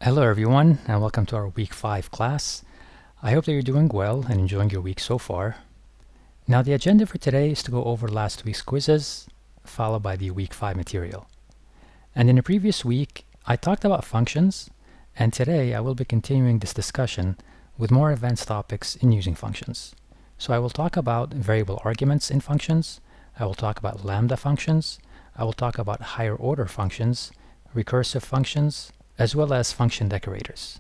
Hello everyone, and welcome to our week 5 class. I hope that you're doing well and enjoying your week so far. Now the agenda for today is to go over last week's quizzes, followed by the week 5 material. And in the previous week, I talked about functions, and today I will be continuing this discussion with more advanced topics in using functions. So I will talk about variable arguments in functions, I will talk about lambda functions, I will talk about higher order functions, recursive functions, as well as function decorators.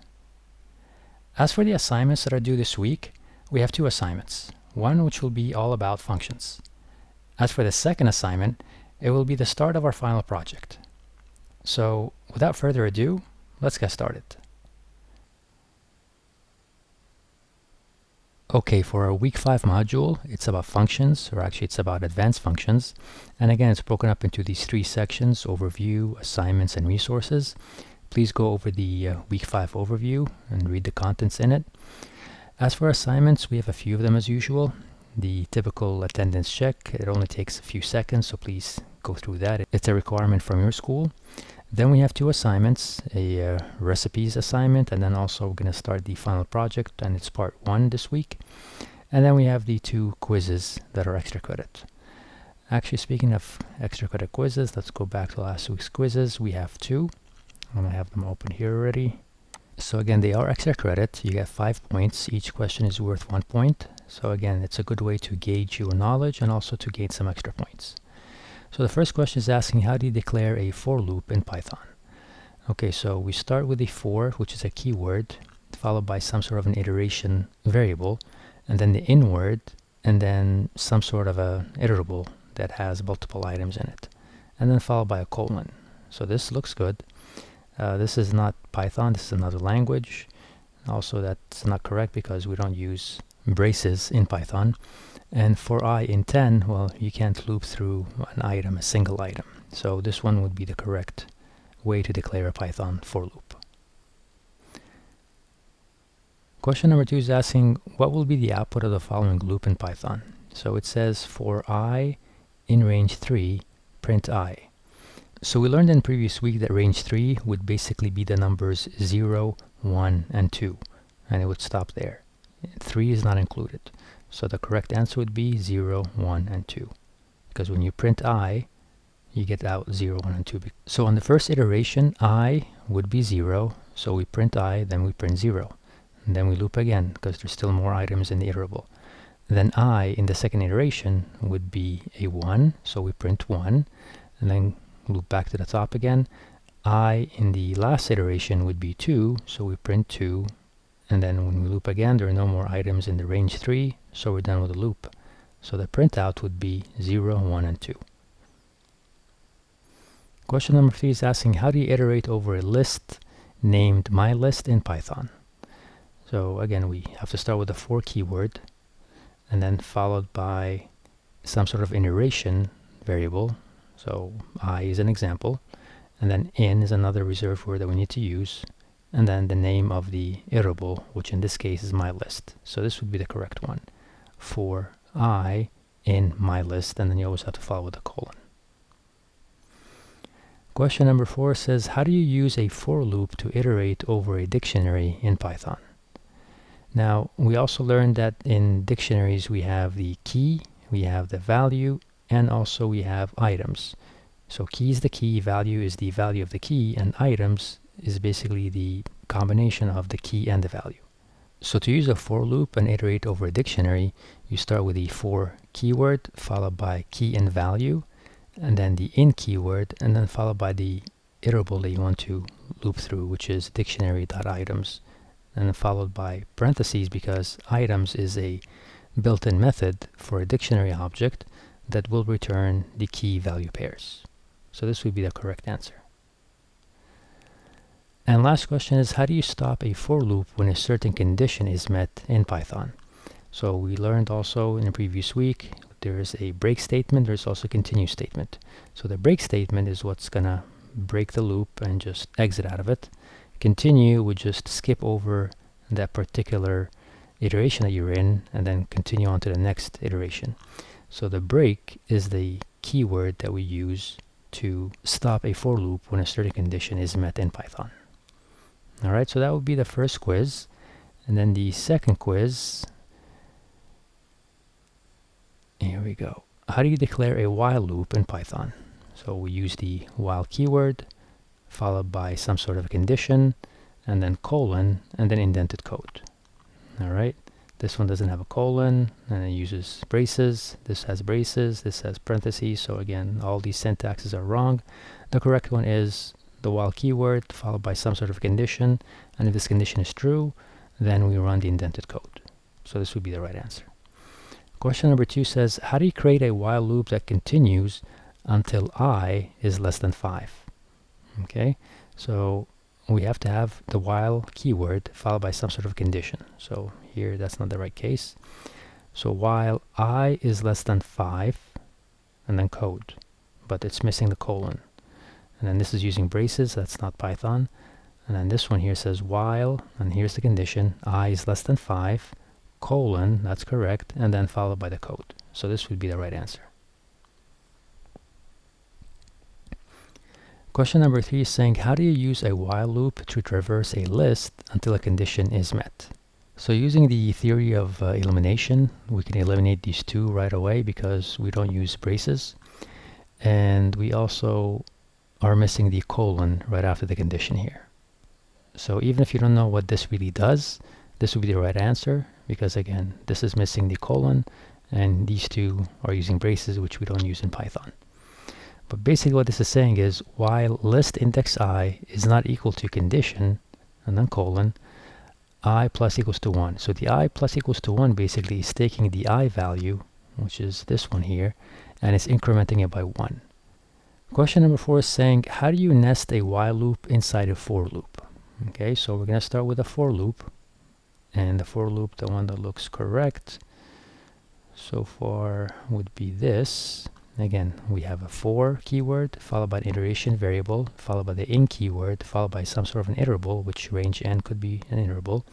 As for the assignments that are due this week, we have 2 assignments, one which will be all about functions. As for the second assignment, it will be the start of our final project. So without further ado, let's get started. Okay, for our week 5 module, it's about functions, or actually it's about advanced functions. And again, it's broken up into these 3 sections: overview, assignments, and resources. Please go over the week 5 overview and read the contents in it. As for assignments, we have a few of them as usual. The typical attendance check, it only takes a few seconds, so please go through that. It's a requirement from your school. Then we have 2 assignments, a recipes assignment, and then also we're going to start the final project, and it's part 1 this week. And then we have the 2 quizzes that are extra credit. Actually, speaking of extra credit quizzes, let's go back to last week's quizzes. We have 2. I'm going to have them open here already. So again, they are extra credit. You get 5 points. Each question is worth 1 point. So again, it's a good way to gauge your knowledge and also to gain some extra points. So the first question is asking, how do you declare a for loop in Python? Okay, so we start with a for, which is a keyword, followed by some sort of an iteration variable, and then the in word, and then some sort of a iterable that has multiple items in it, and then followed by a colon. So this looks good. This is not Python, this is another language. Also, that's not correct because we don't use braces in Python. And for I in 10, well, you can't loop through an item, a single item. So this one would be the correct way to declare a Python for loop. Question number 2 is asking, what will be the output of the following loop in Python? So it says, for I in range 3, print I. So we learned in previous week that range 3 would basically be the numbers 0, 1, and 2, and it would stop there. 3 is not included. So the correct answer would be 0, 1, and 2. Because when you print I, you get out 0, 1, and 2. So on the first iteration, I would be 0, so we print I, then we print 0. And then we loop again, because there's still more items in the iterable. Then I, in the second iteration, would be a 1, so we print 1, and then loop back to the top again. I in the last iteration would be 2, so we print 2, and then when we loop again, there are no more items in the range 3, so we're done with the loop. So the printout would be 0, 1, and 2. Question number 3 is asking, how do you iterate over a list named myList in Python? So again, we have to start with the for keyword, and then followed by some sort of iteration variable. So I is an example, and then in is another reserved word that we need to use, and then the name of the iterable, which in this case is myList. So this would be the correct one. For I in myList, and then you always have to follow with a colon. Question number 4 says, how do you use a for loop to iterate over a dictionary in Python? Now, we also learned that in dictionaries we have the key, we have the value, and also we have items. So key is the key, value is the value of the key, and items is basically the combination of the key and the value. So to use a for loop and iterate over a dictionary, you start with the for keyword, followed by key and value, and then the in keyword, and then followed by the iterable that you want to loop through, which is dictionary.items, and then followed by parentheses, because items is a built-in method for a dictionary object that will return the key value pairs. So this would be the correct answer. And last question is, how do you stop a for loop when a certain condition is met in Python? So we learned also in the previous week, there is a break statement, there's also a continue statement. So the break statement is what's gonna break the loop and just exit out of it. Continue would just skip over that particular iteration that you're in and then continue on to the next iteration. So the break is the keyword that we use to stop a for loop when a certain condition is met in Python. All right, so that would be the first quiz. And then the second quiz, here we go. How do you declare a while loop in Python? So we use the while keyword, followed by some sort of a condition, and then colon, and then indented code. All right, this one doesn't have a colon, and it uses braces. This has braces, this has parentheses. So again, all these syntaxes are wrong. The correct one is the while keyword, followed by some sort of condition, and if this condition is true, then we run the indented code. So this would be the right answer. Question number 2 says, how do you create a while loop that continues until I is less than 5? Okay, so we have to have the while keyword followed by some sort of condition. So here that's not the right case. So while I is less than 5, and then code, but it's missing the colon. And then this is using braces, that's not Python. And then this one here says while, and here's the condition, I is less than 5, colon, that's correct, and then followed by the code. So this would be the right answer. Question number 3 is saying, how do you use a while loop to traverse a list until a condition is met? So using the theory of elimination, we can eliminate these two right away because we don't use braces. And we also are missing the colon right after the condition here. So even if you don't know what this really does, this would be the right answer, because again, this is missing the colon, and these two are using braces, which we don't use in Python. But basically what this is saying is, while list index I is not equal to condition, and then colon, I plus equals to 1. So the I plus equals to 1 basically is taking the I value, which is this one here, and it's incrementing it by 1. Question number 4 is saying, how do you nest a while loop inside a for loop? Okay, so we're going to start with a for loop. And the for loop, the one that looks correct so far would be this. Again, we have a for keyword, followed by an iteration variable, followed by the in keyword, followed by some sort of an iterable, which range n could be an iterable,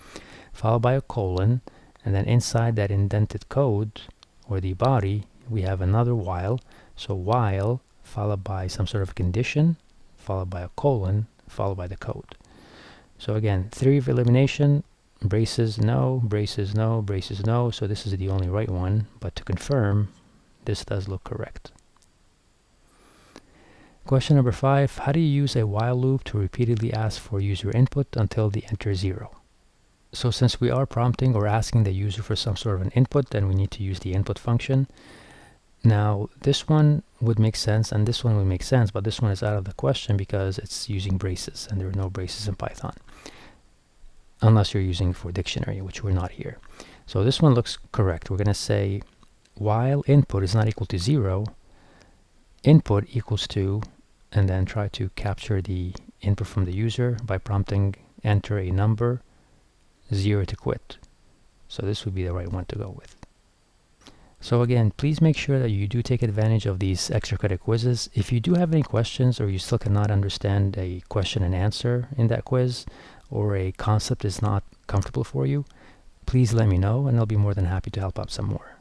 followed by a colon, and then inside that indented code, or the body, we have another while. So while, followed by some sort of condition, followed by a colon, followed by the code. So again, theory of elimination, braces no, braces no, braces no, so this is the only right one, but to confirm, this does look correct. Question number 5, how do you use a while loop to repeatedly ask for user input until they enter 0? So since we are prompting or asking the user for some sort of an input, then we need to use the input function. Now this one would make sense and this one would make sense, but this one is out of the question because it's using braces, and there are no braces in Python. Unless you're using for dictionary, which we're not here. So this one looks correct. We're going to say while input is not equal to 0, input equals to, and then try to capture the input from the user by prompting enter a number, 0 to quit. So this would be the right one to go with. So again, please make sure that you do take advantage of these extra credit quizzes. If you do have any questions, or you still cannot understand a question and answer in that quiz, or a concept is not comfortable for you, please let me know and I'll be more than happy to help out some more.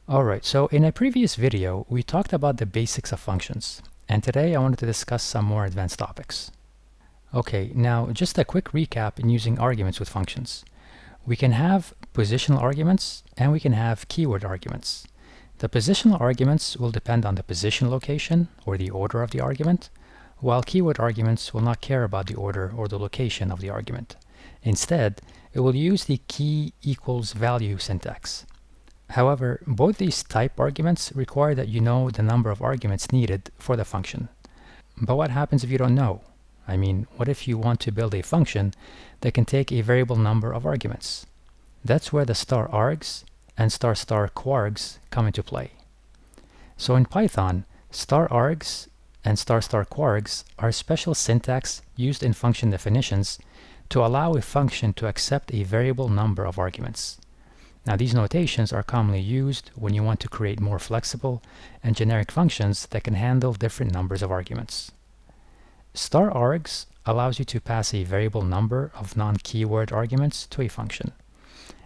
Alright, so in a previous video we talked about the basics of functions, and today I wanted to discuss some more advanced topics. Okay, now just a quick recap in using arguments with functions. We can have positional arguments and we can have keyword arguments. The positional arguments will depend on the position location or the order of the argument, while keyword arguments will not care about the order or the location of the argument. Instead, it will use the key equals value syntax. However, both these type arguments require that you know the number of arguments needed for the function. But what happens if you don't know? I mean, what if you want to build a function that can take a variable number of arguments? That's where the star args and star quargs come into play. So in Python, star args and star quargs are special syntax used in function definitions to allow a function to accept a variable number of arguments. Now these notations are commonly used when you want to create more flexible and generic functions that can handle different numbers of arguments. Star args allows you to pass a variable number of non-keyword arguments to a function,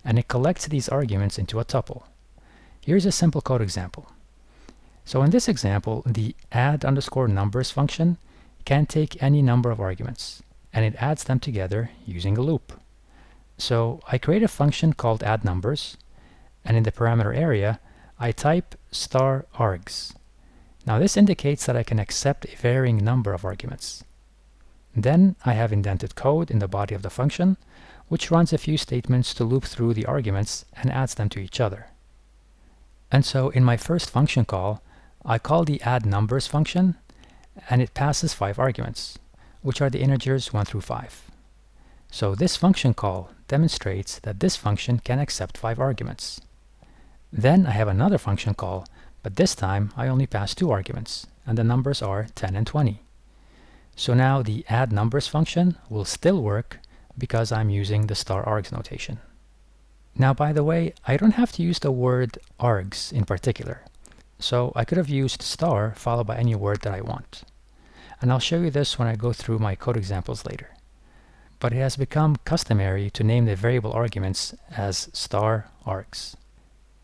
and it collects these arguments into a tuple. Here's a simple code example. So in this example, the add_numbers function can take any number of arguments. and it adds them together using a loop. So I create a function called addNumbers, and in the parameter area, I type *args. Now this indicates that I can accept a varying number of arguments. Then I have indented code in the body of the function, which runs a few statements to loop through the arguments and adds them to each other. And so in my first function call, I call the addNumbers function, and it passes 5 arguments, which are the integers 1 through 5. So this function call demonstrates that this function can accept 5 arguments. Then I have another function call, but this time I only pass 2 arguments, and the numbers are 10 and 20. So now the addNumbers function will still work because I'm using the *args notation. Now, by the way, I don't have to use the word args in particular. So I could have used star followed by any word that I want. And I'll show you this when I go through my code examples later. But it has become customary to name the variable arguments as *args.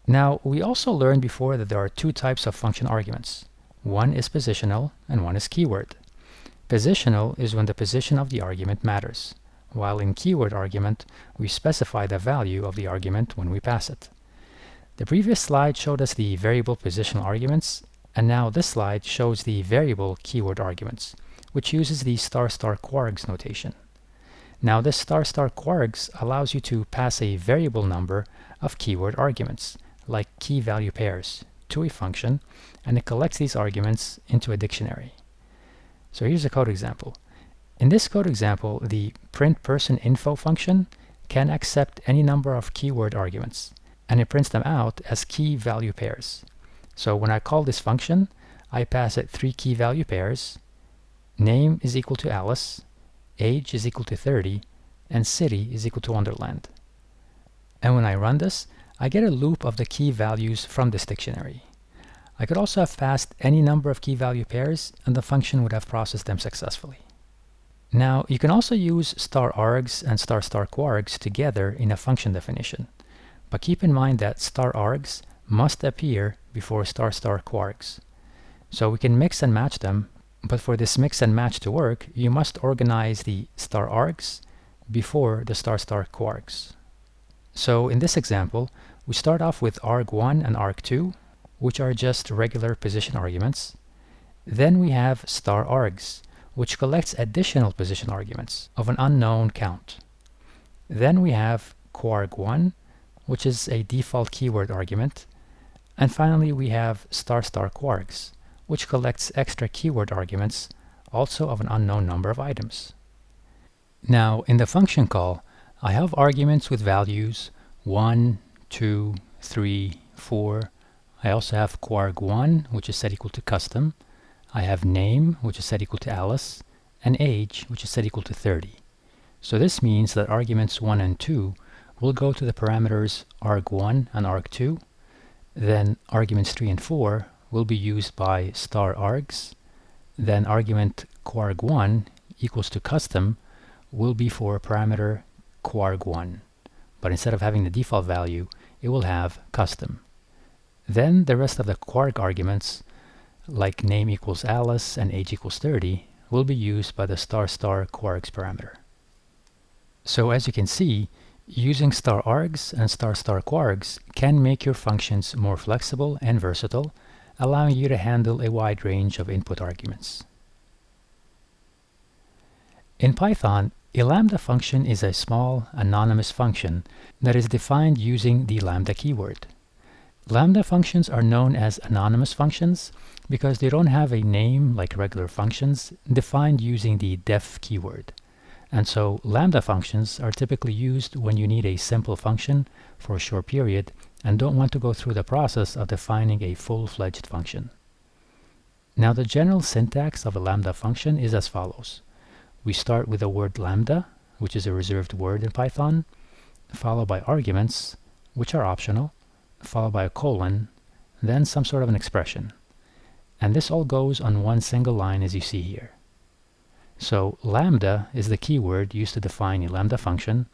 Now, we also learned before that there are 2 types of function arguments. One is positional and one is keyword. Positional is when the position of the argument matters, while in keyword argument, we specify the value of the argument when we pass it. The previous slide showed us the variable positional arguments, and now this slide shows the variable keyword arguments, which uses the *kwargs notation. Now this *kwargs allows you to pass a variable number of keyword arguments, like key value pairs, to a function, and it collects these arguments into a dictionary. So here's a code example. In this code example, the printPersonInfo function can accept any number of keyword arguments, and it prints them out as key value pairs. So when I call this function, I pass it 3 key value pairs. Name is equal to Alice, age is equal to 30, and city is equal to Wonderland. And when I run this, I get a loop of the key values from this dictionary. I could also have passed any number of key value pairs, and the function would have processed them successfully. Now, you can also use *args and *kwargs together in a function definition, but keep in mind that *args must appear before *kwargs. So we can mix and match them, but for this mix and match to work, you must organize the *args before the *kwargs. So in this example, we start off with arg1 and arg2, which are just regular position arguments. Then we have *args, which collects additional position arguments of an unknown count. Then we have kwarg1, which is a default keyword argument. And finally we have *kwargs, which collects extra keyword arguments, also of an unknown number of items. Now in the function call, I have arguments with values 1, 2, 3, 4. I also have kwarg1, which is set equal to custom. I have name, which is set equal to Alice, and age, which is set equal to 30. So this means that arguments 1 and 2 will go to the parameters arg1 and arg2. Then arguments 3 and 4 will be used by *args. Then argument kwarg1 equals to custom will be for parameter kwarg1. But instead of having the default value, it will have custom. Then the rest of the kwarg arguments, like name equals Alice and age equals 30, will be used by the *kwargs parameter. So as you can see, using *args and *kwargs can make your functions more flexible and versatile, allowing you to handle a wide range of input arguments. In Python, a lambda function is a small, anonymous function that is defined using the lambda keyword. Lambda functions are known as anonymous functions because they don't have a name like regular functions defined using the def keyword. And so lambda functions are typically used when you need a simple function for a short period and don't want to go through the process of defining a full-fledged function. Now the general syntax of a lambda function is as follows. We start with the word lambda, which is a reserved word in Python, followed by arguments, which are optional, followed by a colon, then some sort of an expression. And this all goes on one single line as you see here. So lambda is the keyword used to define a lambda function.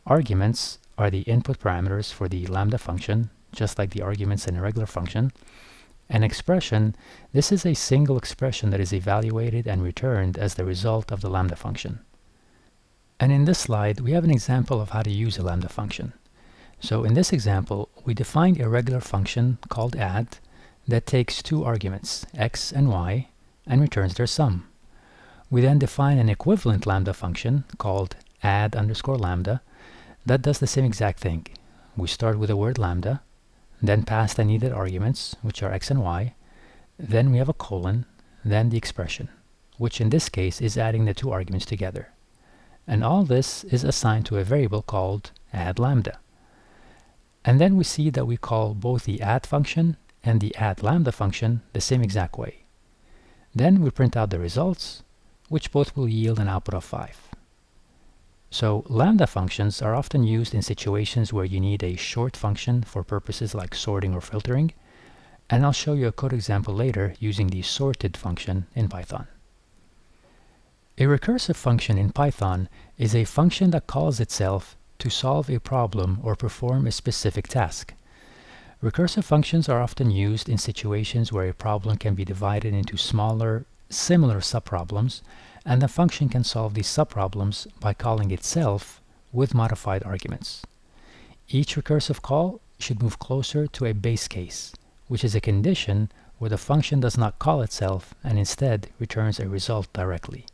Arguments are the input parameters for the lambda function, just like the arguments in a regular function. An expression, this is a single expression that is evaluated and returned as the result of the lambda function. And in this slide, we have an example of how to use a lambda function. So in this example, we defined a regular function called add that takes two arguments, x and y, and returns their sum. We then define an equivalent lambda function called add underscore lambda that does the same exact thing. We start with the word lambda, then pass the needed arguments, which are x and y, then we have a colon, then the expression, which in this case is adding the two arguments together. And all this is assigned to a variable called add lambda. And then we see that we call both the add function and the add lambda function the same exact way. Then we print out the results, which both will yield an output of 5. So lambda functions are often used in situations where you need a short function for purposes like sorting or filtering, and I'll show you a code example later using the sorted function in Python. A recursive function in Python is a function that calls itself to solve a problem or perform a specific task. Recursive functions are often used in situations where a problem can be divided into smaller, similar subproblems, and the function can solve these subproblems by calling itself with modified arguments. Each recursive call should move closer to a base case, which is a condition where the function does not call itself and instead returns a result directly.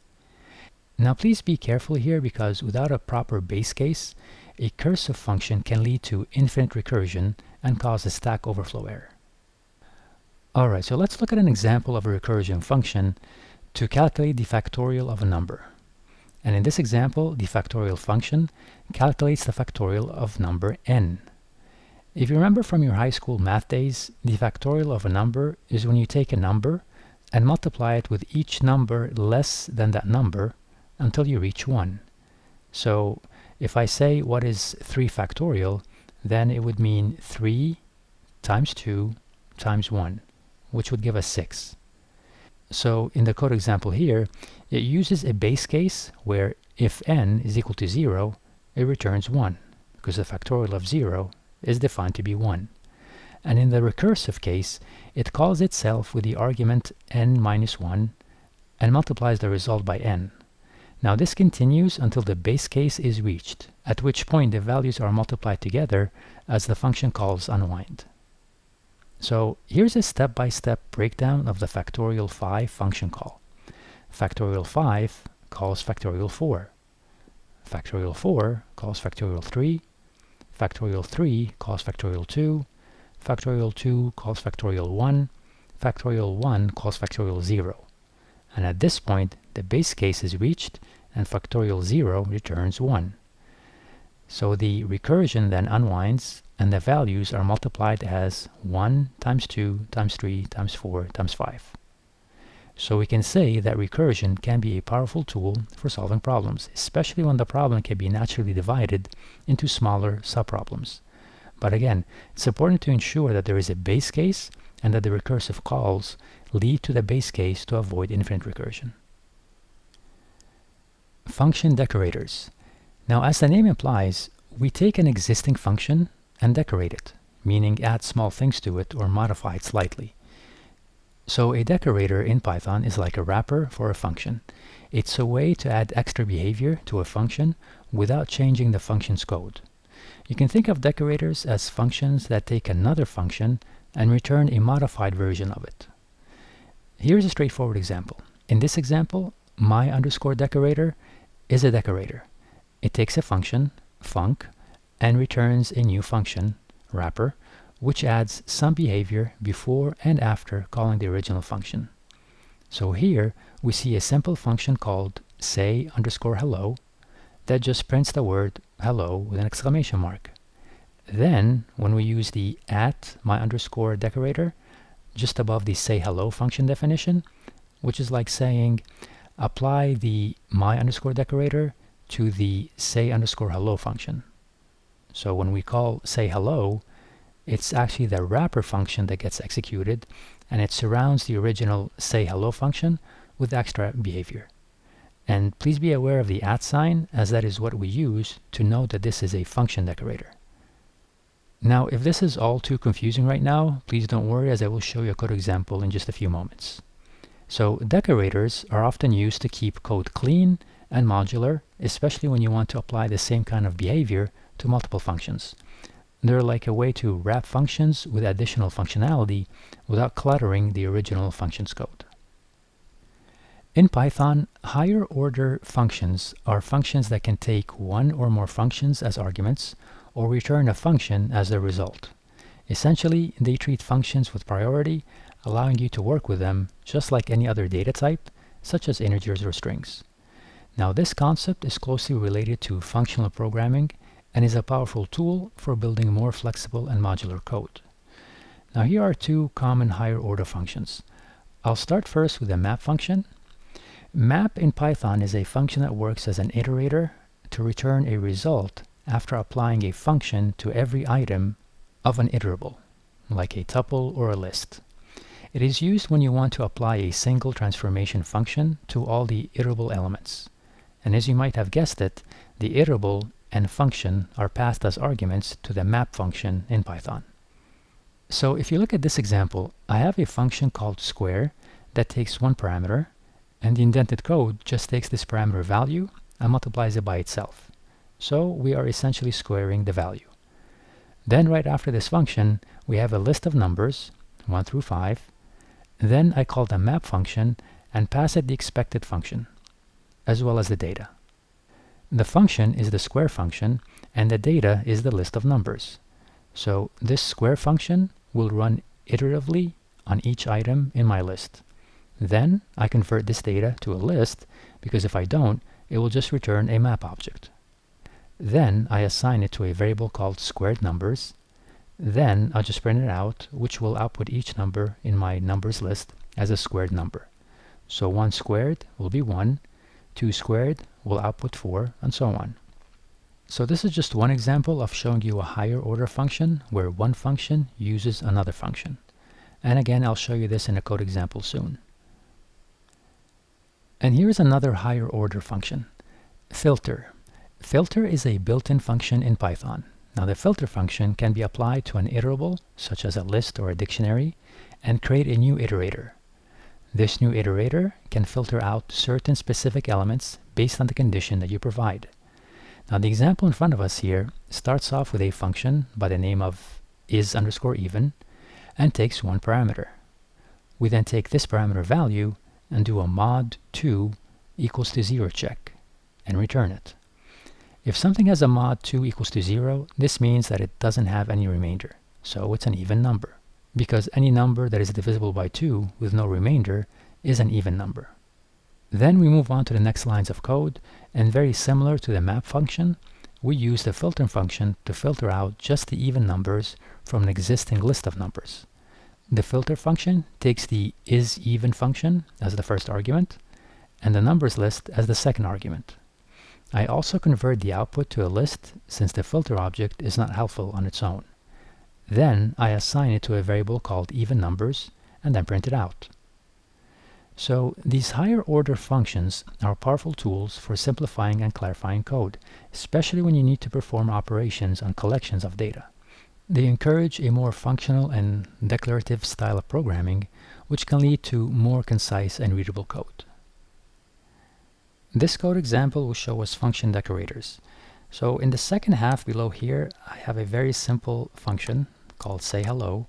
Now please be careful here, because without a proper base case, a recursive function can lead to infinite recursion and cause a Stack Overflow error. Alright, so let's look at an example of a recursion function to calculate the factorial of a number. And in this example, the factorial function calculates the factorial of number n. If you remember from your high school math days, the factorial of a number is when you take a number and multiply it with each number less than that number until you reach 1. So if I say what is 3 factorial, then it would mean 3 times 2 times 1, which would give us 6. So in the code example here, it uses a base case where if n is equal to 0, it returns 1, because the factorial of 0 is defined to be 1. And in the recursive case, it calls itself with the argument n minus 1 and multiplies the result by n. Now this continues until the base case is reached, at which point the values are multiplied together as the function calls unwind. So here's a step-by-step breakdown of the factorial 5 function call. Factorial 5 calls factorial 4. Factorial 4 calls factorial 3. Factorial 3 calls factorial 2. Factorial 2 calls factorial 1. Factorial 1 calls factorial 0. And at this point, the base case is reached and factorial 0 returns 1. So the recursion then unwinds and the values are multiplied as 1 times 2 times 3 times 4 times 5. So we can say that recursion can be a powerful tool for solving problems, especially when the problem can be naturally divided into smaller subproblems. But again, it's important to ensure that there is a base case and that the recursive calls lead to the base case to avoid infinite recursion. Function decorators. Now, as the name implies, we take an existing function and decorate it, meaning add small things to it or modify it slightly. So a decorator in Python is like a wrapper for a function. It's a way to add extra behavior to a function without changing the function's code. You can think of decorators as functions that take another function and return a modified version of it. Here's a straightforward example. In this example, my underscore decorator is a decorator. It takes a function, func, and returns a new function, wrapper, which adds some behavior before and after calling the original function. So here we see a simple function called say underscore hello that just prints the word hello with an exclamation mark. Then when we use the at my underscore decorator just above the say hello function definition, which is like saying apply the my underscore decorator to the say underscore hello function. So when we call say hello, it's actually the wrapper function that gets executed, and it surrounds the original say hello function with extra behavior. And please be aware of the at sign, as that is what we use to know that this is a function decorator. Now, if this is all too confusing right now, please don't worry, as I will show you a code example in just a few moments. So decorators are often used to keep code clean and modular, especially when you want to apply the same kind of behavior to multiple functions. They're like a way to wrap functions with additional functionality without cluttering the original functions code. In Python, higher order functions are functions that can take one or more functions as arguments or return a function as the result. Essentially, they treat functions with priority, allowing you to work with them just like any other data type, such as integers or strings. Now, this concept is closely related to functional programming and is a powerful tool for building more flexible and modular code. Now, here are two common higher order functions. I'll start first with the map function. Map in Python is a function that works as an iterator to return a result after applying a function to every item of an iterable, like a tuple or a list. It is used when you want to apply a single transformation function to all the iterable elements. And as you might have guessed it, the iterable and function are passed as arguments to the map function in Python. So if you look at this example, I have a function called square that takes one parameter, and the indented code just takes this parameter value and multiplies it by itself. So we are essentially squaring the value. Then right after this function, we have a list of numbers, 1 through 5. Then I call the map function and pass it the expected function, as well as the data. The function is the square function, and the data is the list of numbers. So this square function will run iteratively on each item in my list. Then I convert this data to a list, because if I don't, it will just return a map object. Then I assign it to a variable called squared numbers. Then I'll just print it out, which will output each number in my numbers list as a squared number. So 1 squared will be 1, 2 squared will output 4, and so on. So this is just one example of showing you a higher order function where one function uses another function. And again, I'll show you this in a code example soon. And here's another higher order function, filter. Filter is a built-in function in Python. Now the filter function can be applied to an iterable, such as a list or a dictionary, and create a new iterator. This new iterator can filter out certain specific elements based on the condition that you provide. Now the example in front of us here starts off with a function by the name of is_even and takes one parameter. We then take this parameter value and do a mod2 equals to 0 check and return it. If something has a mod2 equals to 0, this means that it doesn't have any remainder, so it's an even number, because any number that is divisible by 2 with no remainder is an even number. Then we move on to the next lines of code, and very similar to the map function, we use the filter function to filter out just the even numbers from an existing list of numbers. The filter function takes the isEven function as the first argument, and the numbers list as the second argument. I also convert the output to a list since the filter object is not helpful on its own. Then I assign it to a variable called even numbers and then print it out. So these higher order functions are powerful tools for simplifying and clarifying code, especially when you need to perform operations on collections of data. They encourage a more functional and declarative style of programming, which can lead to more concise and readable code. This code example will show us function decorators. So in the second half below here, I have a very simple function called sayHello.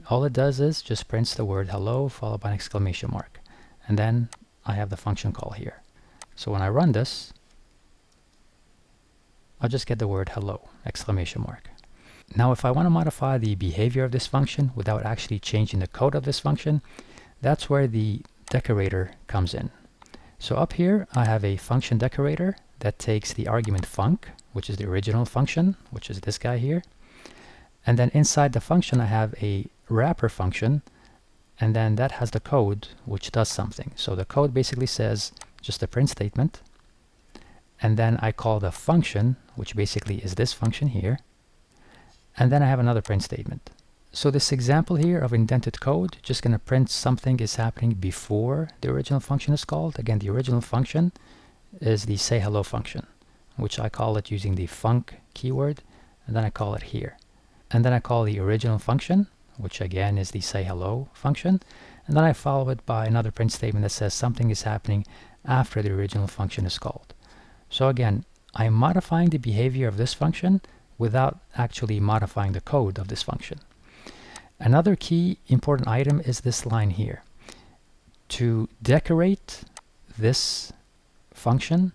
All it does is just prints the word hello followed by an exclamation mark. And then I have the function call here. So when I run this, I'll just get the word hello, exclamation mark. Now if I want to modify the behavior of this function without actually changing the code of this function, that's where the decorator comes in. So up here I have a function decorator that takes the argument func, which is the original function, which is this guy here. And then inside the function I have a wrapper function, and then that has the code which does something. So the code basically says just a print statement, and then I call the function, which basically is this function here, and then I have another print statement. So this example here of indented code, just going to print something is happening before the original function is called. Again, the original function is the sayHello function, which I call it using the func keyword, and then I call it here. And then I call the original function, which again is the sayHello function, and then I follow it by another print statement that says something is happening after the original function is called. So again, I'm modifying the behavior of this function without actually modifying the code of this function. Another key important item is this line here. To decorate this function,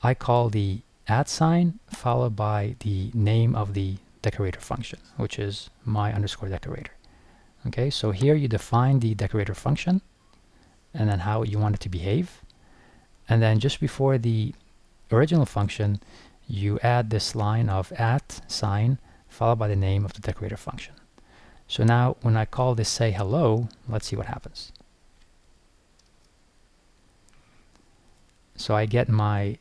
I call the @ sign followed by the name of the decorator function, which is my_decorator. Okay, so here you define the decorator function and then how you want it to behave. And then just before the original function, you add this line of @ sign followed by the name of the decorator function. So now when I call this say hello, let's see what happens. So I get my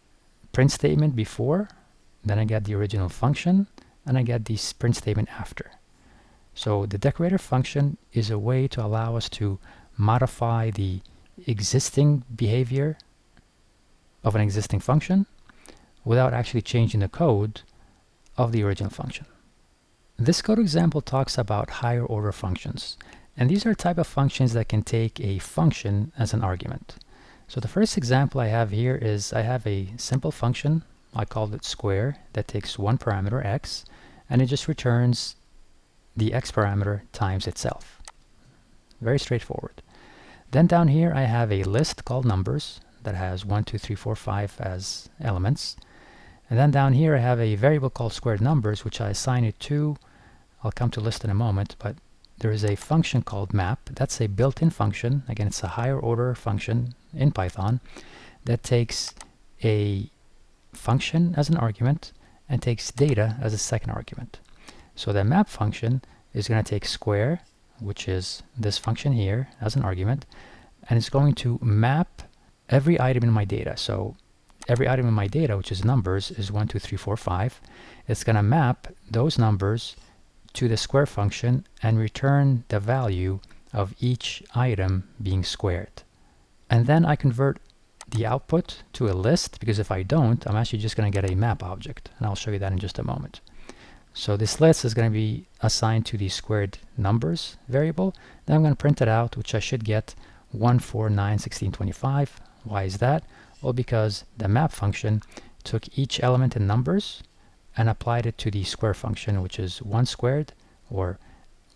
print statement before, then I get the original function, and I get the print statement after. So the decorator function is a way to allow us to modify the existing behavior of an existing function without actually changing the code of the original function. This code example talks about higher order functions, and these are type of functions that can take a function as an argument. So the first example I have here is I have a simple function, I called it square, that takes one parameter x, and it just returns the x parameter times itself. Very straightforward. Then down here I have a list called numbers that has 1, 2, 3, 4, 5 as elements. And then down here I have a variable called squared numbers, which I assign it to, I'll come to list in a moment, but there is a function called map. That's a built-in function. Again, it's a higher order function in Python that takes a function as an argument and takes data as a second argument. So the map function is going to take square, which is this function here, as an argument, and it's going to map every item in my data. So every item in my data, which is numbers, is 1, 2, 3, 4, 5. It's going to map those numbers to the square function and return the value of each item being squared. And then I convert the output to a list, because if I don't, I'm actually just going to get a map object, and I'll show you that in just a moment. So this list is going to be assigned to the squared numbers variable. Then I'm going to print it out, which I should get 1, 4, 9, 16, 25. Why is that? Well, because the map function took each element in numbers and applied it to the square function, which is 1 squared, or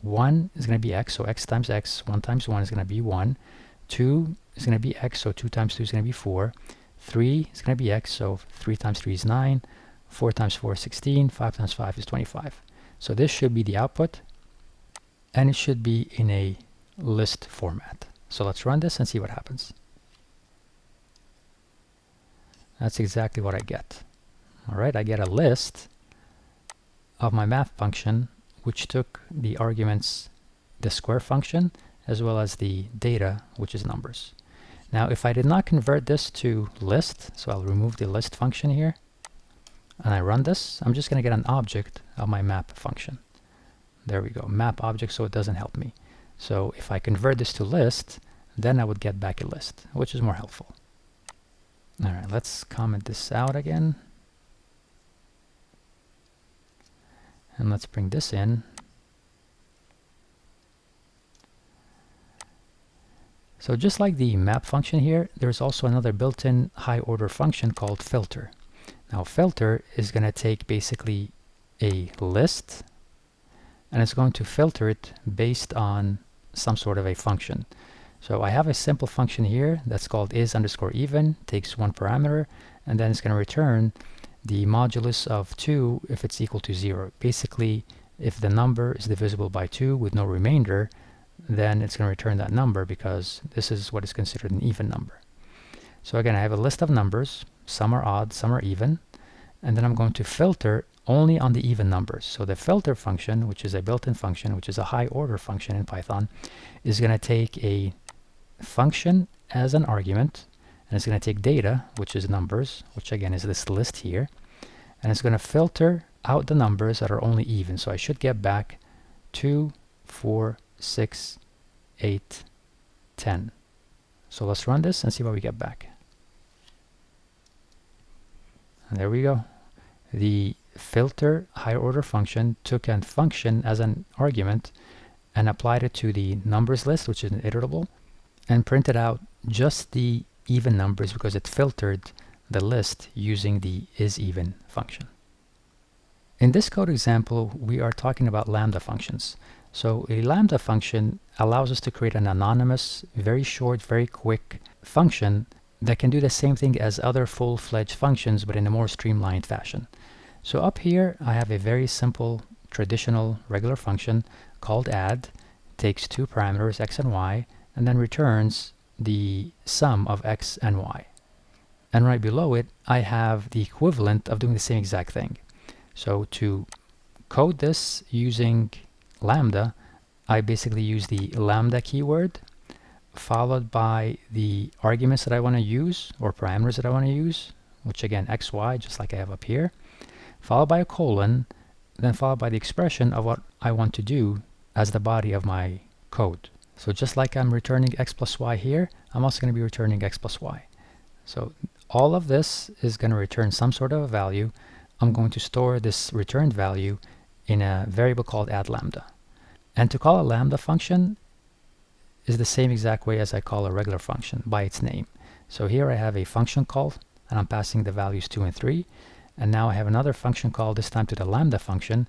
1 is going to be x, so x times x, 1 times 1 is going to be 1. 2 is going to be x, so 2 times 2 is going to be 4. 3 is going to be x, so 3 times 3 is 9. 4 times 4 is 16. 5 times 5 is 25. So this should be the output, and it should be in a list format. So let's run this and see what happens. That's exactly what I get. All right, I get a list of my map function, which took the arguments, the square function, as well as the data, which is numbers. Now, if I did not convert this to list, so I'll remove the list function here, and I run this, I'm just going to get an object of my map function. There we go, map object, so it doesn't help me. So if I convert this to list, then I would get back a list, which is more helpful. All right, let's comment this out again. And let's bring this in. So just like the map function here, there's also another built-in high order function called filter. Now filter is going to take basically a list, and it's going to filter it based on some sort of a function. So I have a simple function here that's called is_even, takes one parameter, and then it's going to return the modulus of 2 if it's equal to 0. Basically, if the number is divisible by 2 with no remainder, then it's going to return that number, because this is what is considered an even number. So again, I have a list of numbers. Some are odd, some are even. And then I'm going to filter only on the even numbers. So the filter function, which is a built-in function, which is a high order function in Python, is going to take a function as an argument, and it's going to take data, which is numbers, which again is this list here, and it's going to filter out the numbers that are only even. So I should get back 2, 4, 6, 8, 10. So let's run this and see what we get back. And there we go. The filter higher order function took a function as an argument and applied it to the numbers list, which is an iterable, and printed out just the even numbers because it filtered the list using the isEven function. In this code example, we are talking about lambda functions. So a lambda function allows us to create an anonymous, very short, very quick function that can do the same thing as other full-fledged functions, but in a more streamlined fashion. So up here, I have a very simple, traditional, regular function called add, takes two parameters, x and y, and then returns the sum of x and y. And right below it, I have the equivalent of doing the same exact thing. So to code this using lambda, I basically use the lambda keyword followed by the arguments that I want to use, or parameters that I want to use, which again x, y, just like I have up here, followed by a colon, then followed by the expression of what I want to do as the body of my code. So just like I'm returning x plus y here, I'm also going to be returning x plus y. So all of this is going to return some sort of a value. I'm going to store this returned value in a variable called add lambda. And to call a lambda function is the same exact way as I call a regular function, by its name. So here I have a function call, and I'm passing the values 2 and 3. And now I have another function call, this time to the lambda function,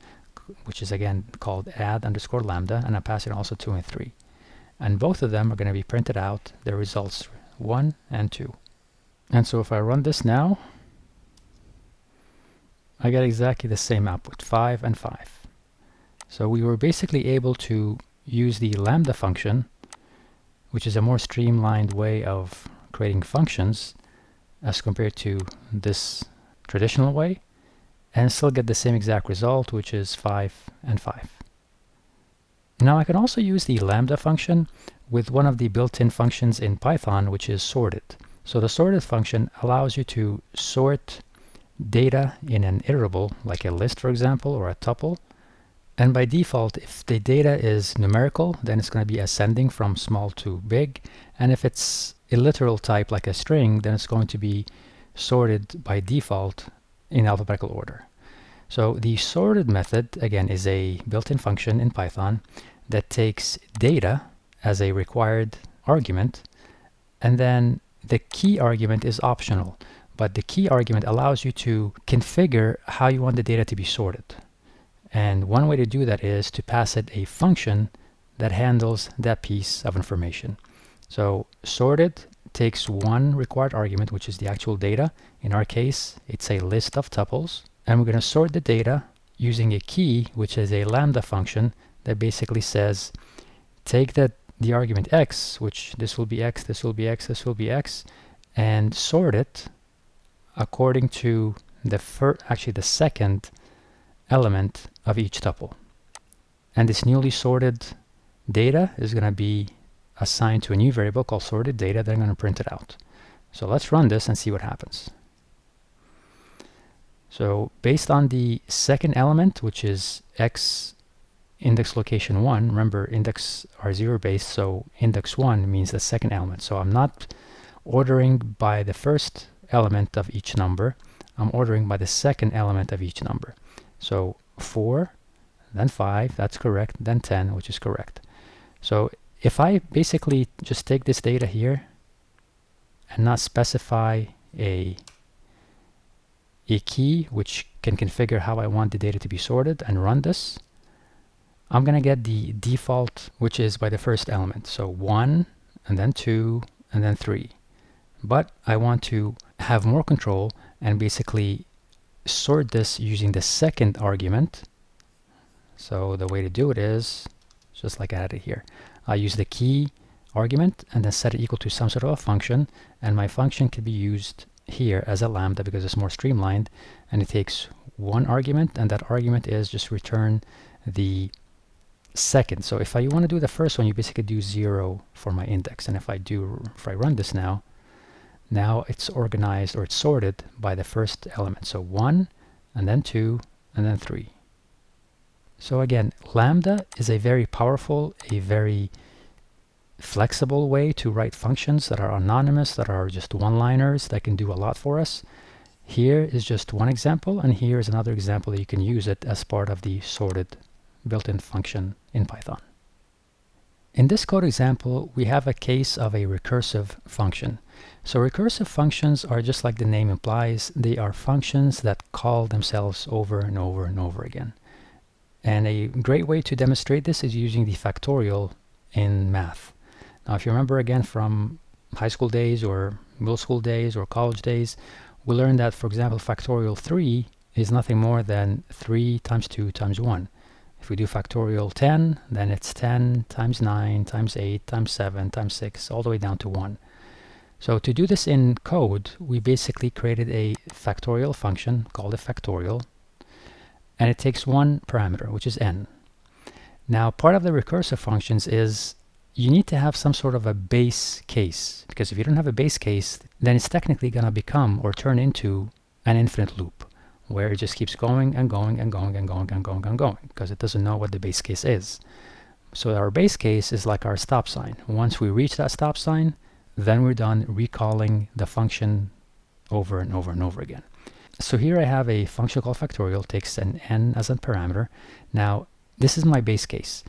which is again called add underscore lambda, and I'm passing also 2 and 3. And both of them are going to be printed out, their results 1 and 2. And so if I run this now, I get exactly the same output, 5 and 5. So we were basically able to use the lambda function, which is a more streamlined way of creating functions as compared to this traditional way, and still get the same exact result, which is 5 and 5. Now I can also use the lambda function with one of the built-in functions in Python, which is sorted. So the sorted function allows you to sort data in an iterable, like a list, for example, or a tuple. And by default, if the data is numerical, then it's going to be ascending from small to big. And if it's a literal type, like a string, then it's going to be sorted by default in alphabetical order. So the sorted method, again, is a built-in function in Python that takes data as a required argument, and then the key argument is optional. But the key argument allows you to configure how you want the data to be sorted. And one way to do that is to pass it a function that handles that piece of information. So sorted takes one required argument, which is the actual data. In our case, it's a list of tuples. And we're going to sort the data using a key, which is a lambda function that basically says, take the argument x, which this will be x, this will be x, this will be x, and sort it according to the second element of each tuple. And this newly sorted data is going to be assigned to a new variable called sorted data. Then I'm going to print it out. So let's run this and see what happens. So based on the second element, which is x index location 1, remember index are 0 based, so index 1 means the second element. So I'm not ordering by the first element of each number, I'm ordering by the second element of each number. So 4, then 5, that's correct, then 10, which is correct. So if I basically just take this data here and not specify a key which can configure how I want the data to be sorted and run this, I'm going to get the default, which is by the first element. So 1, and then 2, and then 3. But I want to have more control and basically sort this using the second argument. So the way to do it is just like I had it here. I use the key argument and then set it equal to some sort of a function, and my function can be used here as a lambda because it's more streamlined, and it takes one argument, and that argument is just return the second. So if I want to do the first one, you basically do 0 for my index, and if I run this now it's organized, or it's sorted by the first element. So 1, and then 2, and then 3. So again, lambda is a very powerful, a very flexible way to write functions that are anonymous, that are just one-liners, that can do a lot for us. Here is just one example, and here is another example that you can use it as part of the sorted built-in function in Python. In this code example, we have a case of a recursive function. So recursive functions are just like the name implies. They are functions that call themselves over and over and over again. And a great way to demonstrate this is using the factorial in math. Now, if you remember again from high school days or middle school days or college days, we learned that, for example, factorial 3 is nothing more than 3 times 2 times 1. If we do factorial 10, then it's 10 times 9 times 8 times 7 times 6, all the way down to 1. So to do this in code, we basically created a factorial function called a factorial, and it takes one parameter, which is n. Now, part of the recursive functions is you need to have some sort of a base case, because if you don't have a base case, then it's technically going to become or turn into an infinite loop, where it just keeps going and going and going and going and going and going, because it doesn't know what the base case is. So our base case is like our stop sign. Once we reach that stop sign, then we're done recalling the function over and over and over again. So here I have a function called factorial, takes an n as a parameter. Now, this is my base case.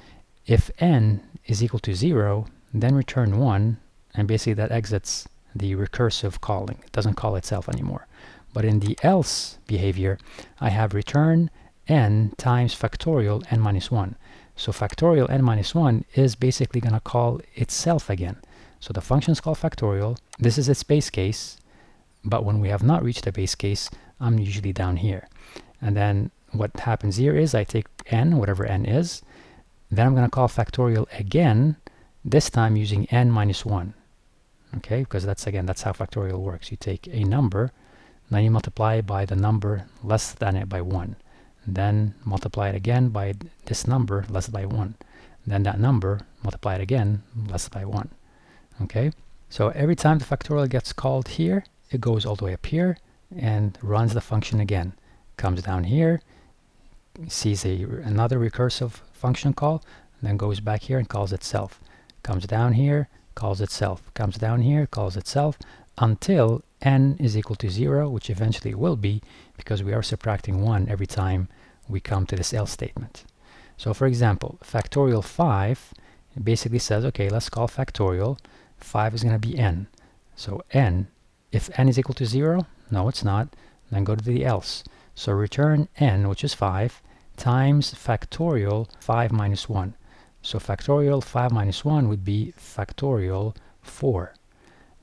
If n is equal to 0, then return 1, and basically that exits the recursive calling. It doesn't call itself anymore. But in the else behavior, I have return n times factorial n minus 1. So factorial n minus 1 is basically going to call itself again. So the function is called factorial. This is its base case. But when we have not reached the base case, I'm usually down here. And then what happens here is I take n, whatever n is. Then I'm going to call factorial again, this time using n minus 1. Okay, because that's how factorial works. You take a number, then you multiply it by the number less than it by 1. Then multiply it again by this number less by 1. Then that number, multiply it again, less by 1. Okay, so every time the factorial gets called here, it goes all the way up here and runs the function again. Comes down here, sees another recursive function call, then goes back here and calls itself. Comes down here, calls itself. Comes down here, calls itself, until n is equal to 0, which eventually will be, because we are subtracting 1 every time we come to this else statement. So for example, factorial 5 basically says, okay, let's call factorial. 5 is going to be n. So n, if n is equal to 0, no it's not, then go to the else. So return n, which is 5, times factorial 5 minus 1. So factorial 5 minus 1 would be factorial 4.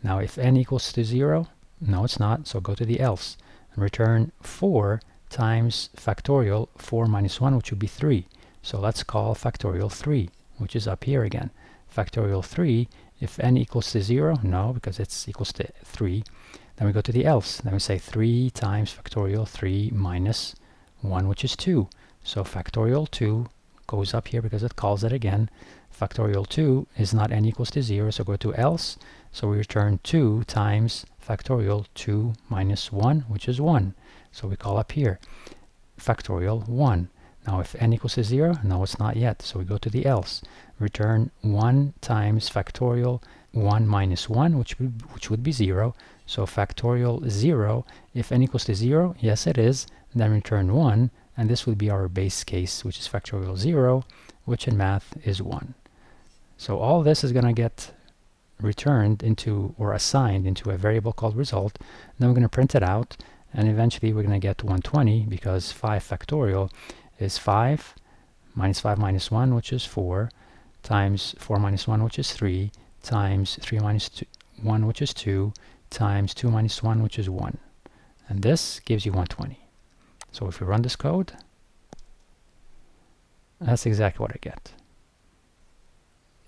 Now if n equals to 0, no it's not, so go to the else. And return 4 times factorial 4 minus 1, which would be 3. So let's call factorial 3, which is up here again. Factorial 3, if n equals to 0, no, because it's equals to 3. Then we go to the else. Then we say 3 times factorial 3 minus 1, which is 2. So factorial 2 goes up here because it calls it again. Factorial 2 is not n equals to 0, so go to else. So we return 2 times factorial 2 minus 1, which is 1. So we call up here factorial 1. Now if n equals to 0, no it's not yet, so we go to the else. Return 1 times factorial 1 minus 1, which would be 0. So factorial 0, if n equals to 0, yes it is, then return 1, and this would be our base case, which is factorial 0, which in math is 1. So all this is going to get returned into, or assigned into, a variable called result. Then we're going to print it out, and eventually we're going to get 120, because 5 factorial is 5 minus 1, which is 4, times 4 minus 1, which is 3, times 3 minus 1, which is 2, times 2 minus 1, which is 1. And this gives you 120. So if we run this code, that's exactly what I get.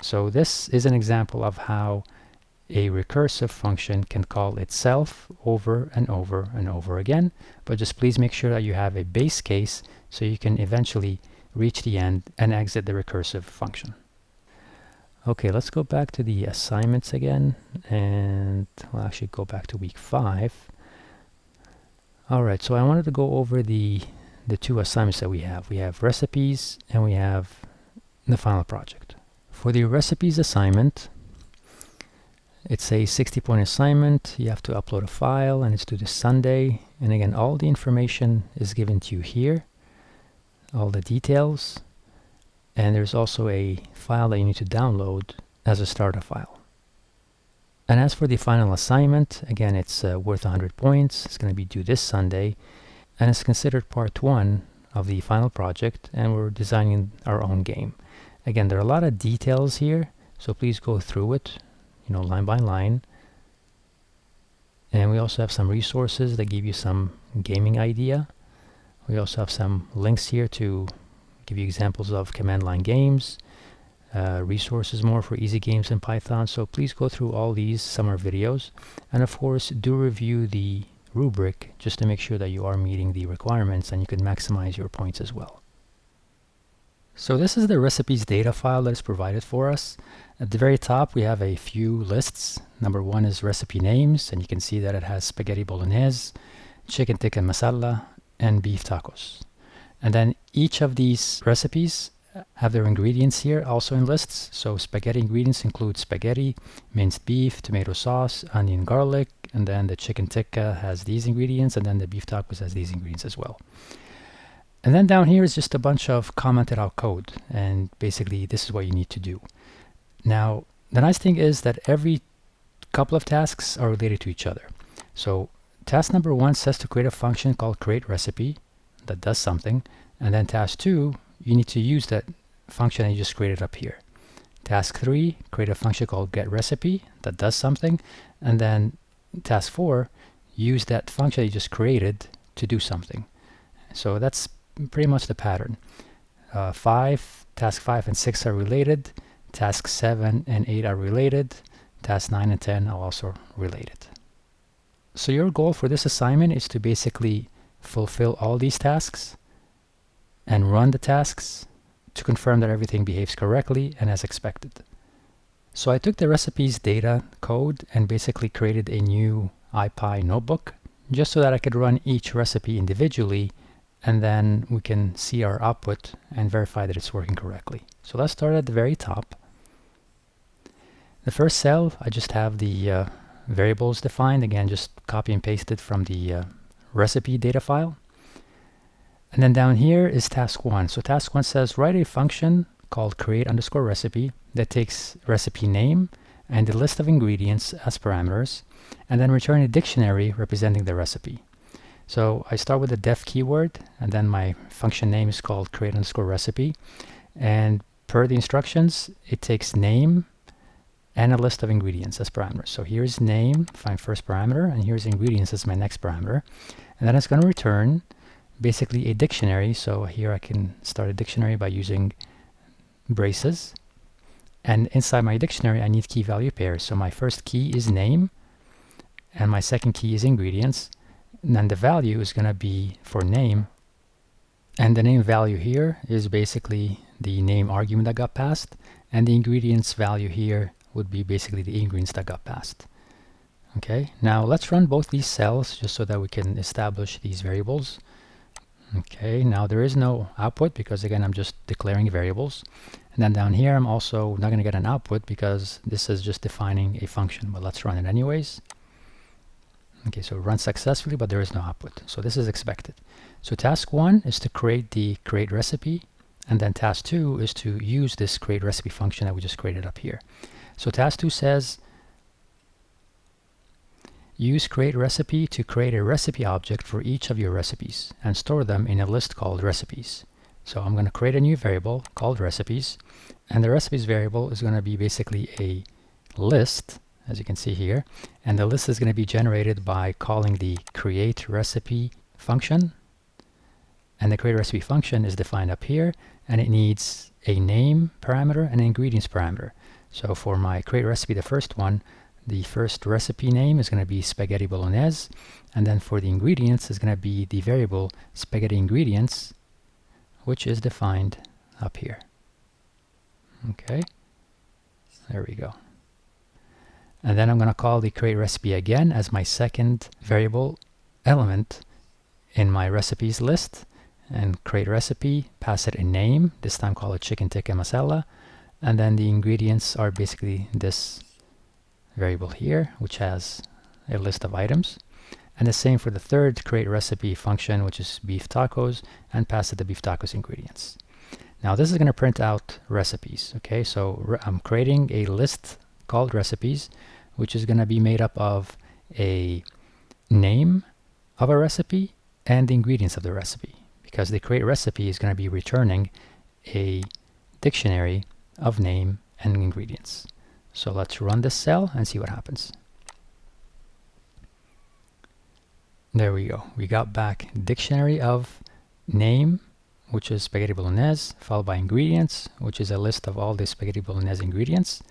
So this is an example of how a recursive function can call itself over and over and over again, but just please make sure that you have a base case so you can eventually reach the end and exit the recursive function. Okay, let's go back to the assignments again, and we'll actually go back to week 5. Alright, so I wanted to go over the two assignments that we have. We have recipes and we have the final project. For the recipes assignment, it's a 60-point assignment. You have to upload a file, and it's due this Sunday. And again, all the information is given to you here, all the details. And there's also a file that you need to download as a starter file. And as for the final assignment, again, it's worth 100 points. It's going to be due this Sunday, and it's considered part 1 of the final project, and we're designing our own game. Again, there are a lot of details here, so please go through it, line by line. And we also have some resources that give you some gaming idea. We also have some links here to give you examples of command line games, resources more for easy games in Python. So please go through all these summer videos, and of course do review the rubric just to make sure that you are meeting the requirements and you can maximize your points as well. So this is the recipes data file that is provided for us. At the very top we have a few lists. Number 1 is recipe names, and you can see that it has spaghetti bolognese, chicken tikka masala, and beef tacos. And then each of these recipes have their ingredients here also in lists. So spaghetti ingredients include spaghetti, minced beef, tomato sauce, onion, garlic, and then the chicken tikka has these ingredients, and then the beef tacos has these ingredients as well. And then down here is just a bunch of commented out code, and basically this is what you need to do. Now the nice thing is that every couple of tasks are related to each other. So task number 1 says to create a function called create recipe that does something, and then task 2, you need to use that function that you just created up here. Task 3, create a function called get recipe that does something, and then task 4, use that function you just created to do something. So that's pretty much the pattern. Task 5 and 6 are related, tasks 7 and 8 are related, tasks 9 and 10 are also related. So your goal for this assignment is to basically fulfill all these tasks and run the tasks to confirm that everything behaves correctly and as expected. So I took the recipes data code and basically created a new IPy notebook just so that I could run each recipe individually, and then we can see our output and verify that it's working correctly. So let's start at the very top. The first cell, I just have the variables defined. Again, just copy and pasted from the recipe data file. And then down here is task 1. So task 1 says write a function called create_recipe that takes recipe name and the list of ingredients as parameters, and then return a dictionary representing the recipe. So I start with the def keyword, and then my function name is called create_recipe, and per the instructions it takes name and a list of ingredients as parameters. So here's name, my first parameter, and here's ingredients as my next parameter, and then it's going to return basically a dictionary. So here I can start a dictionary by using braces, and inside my dictionary I need key value pairs. So my first key is name and my second key is ingredients, and then the value is going to be for name, and the name value here is basically the name argument that got passed, and the ingredients value here would be basically the ingredients that got passed. Okay, now let's run both these cells just so that we can establish these variables. Okay, now there is no output because again I'm just declaring variables, and then down here I'm also not going to get an output because this is just defining a function, but let's run it anyways. Okay, so it runs successfully, but there is no output, so this is expected. So task 1 is to create the create recipe, and then task 2 is to use this create recipe function that we just created up here. So task 2 says use create recipe to create a recipe object for each of your recipes and store them in a list called recipes. So I'm going to create a new variable called recipes, and the recipes variable is going to be basically a list, as you can see here, and the list is going to be generated by calling the create recipe function, and the create recipe function is defined up here, and it needs a name parameter and an ingredients parameter. So for my create recipe, the first one, the first recipe name is going to be spaghetti bolognese, and then for the ingredients is going to be the variable spaghetti ingredients, which is defined up here. Okay, there we go. And then I'm going to call the create recipe again as my second variable element in my recipes list, and create recipe, pass it a name, this time call it chicken tikka masala, and then the ingredients are basically this variable here, which has a list of items, and the same for the third create recipe function, which is beef tacos, and pass it the beef tacos ingredients. Now this is going to print out recipes. Okay, so I'm creating a list called recipes, which is going to be made up of a name of a recipe and the ingredients of the recipe, because the create recipe is going to be returning a dictionary of name and ingredients. So let's run this cell and see what happens. There we go. We got back dictionary of name, which is spaghetti bolognese, followed by ingredients, which is a list of all the spaghetti bolognese ingredients.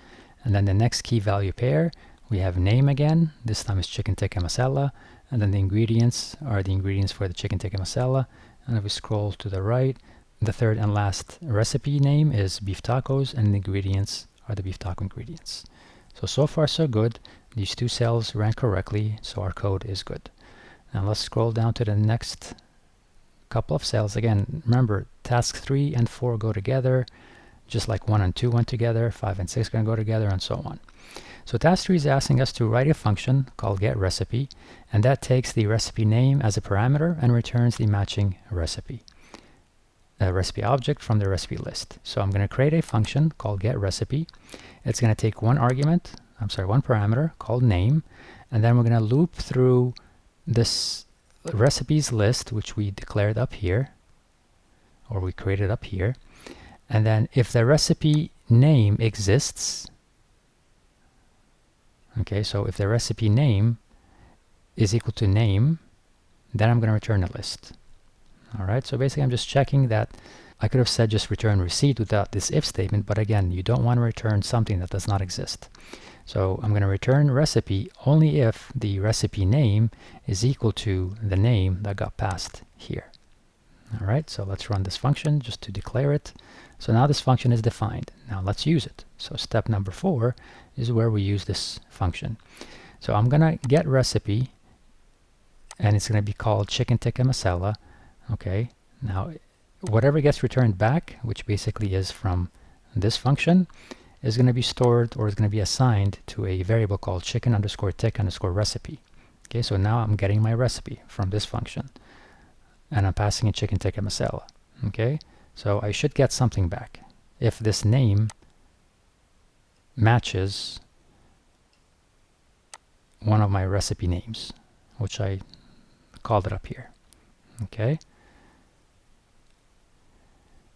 And then the next key value pair, we have name again. This time it's chicken tikka masala. And then the ingredients are the ingredients for the chicken tikka masala. And if we scroll to the right, the third and last recipe name is beef tacos, and the ingredients are the beef taco ingredients. So far so good. These two cells ran correctly, so our code is good. Now let's scroll down to the next couple of cells. Again, remember, task 3 and 4 go together, just like 1 and 2 went together, 5 and 6 are going to go together, and so on. So task 3 is asking us to write a function called getRecipe, and that takes the recipe name as a parameter and returns the matching recipe object from the recipe list. So I'm going to create a function called getRecipe. It's going to take one parameter called name, and then we're going to loop through this recipes list, which we declared up here, or we created up here. And then if the recipe name exists, okay, so if the recipe name is equal to name, then I'm going to return a list. All right, so basically I'm just checking that. I could have said just return receipt without this if statement, but again, you don't want to return something that does not exist. So I'm going to return recipe only if the recipe name is equal to the name that got passed here. All right, so let's run this function just to declare it. So now this function is defined. Now let's use it. So step number 4 is where we use this function. So I'm going to get recipe, and it's going to be called chicken tikka masala. Okay, now whatever gets returned back, which basically is from this function, is going to be stored, or is going to be assigned to a variable called chicken underscore tikka underscore recipe. Okay, so now I'm getting my recipe from this function, and I'm passing in chicken tikka masala. Okay, so I should get something back if this name matches one of my recipe names, which I called it up here. Okay,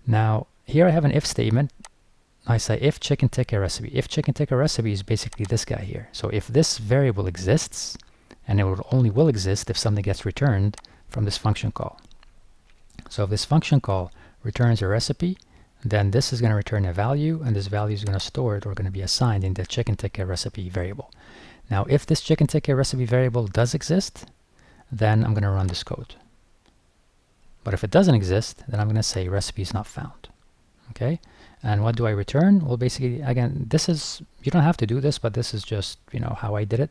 now here I have an if statement. I say if chicken tikka recipe. If chicken tikka recipe is basically this guy here. So if this variable exists, and it only will exist if something gets returned from this function call. So if this function call returns a recipe, then this is going to return a value, and this value is going to store it, or going to be assigned in the chicken tikka recipe variable. Now if this chicken tikka recipe variable does exist, then I'm going to run this code. But if it doesn't exist, then I'm going to say recipe is not found. Okay, and what do I return? Well, basically, again, this is, you don't have to do this, but this is just, you know, how I did it.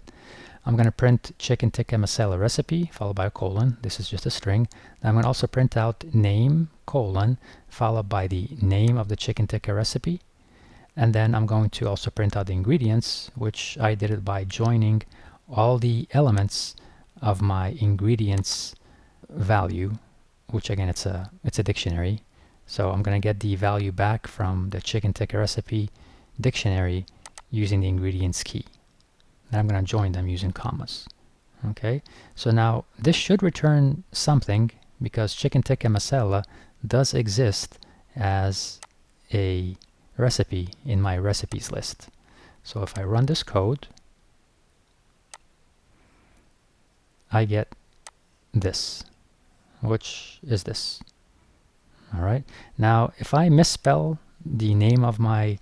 I'm going to print chicken tikka masala recipe followed by a colon. This is just a string. I'm going to also print out name colon followed by the name of the chicken tikka recipe. And then I'm going to also print out the ingredients, which I did it by joining all the elements of my ingredients value, which again, it's a dictionary. So I'm going to get the value back from the chicken tikka recipe dictionary using the ingredients key. And I'm going to join them using commas. Okay, so now this should return something because chicken tikka masala does exist as a recipe in my recipes list. So if I run this code, I get this, which is this. All right, now if I misspell the name of my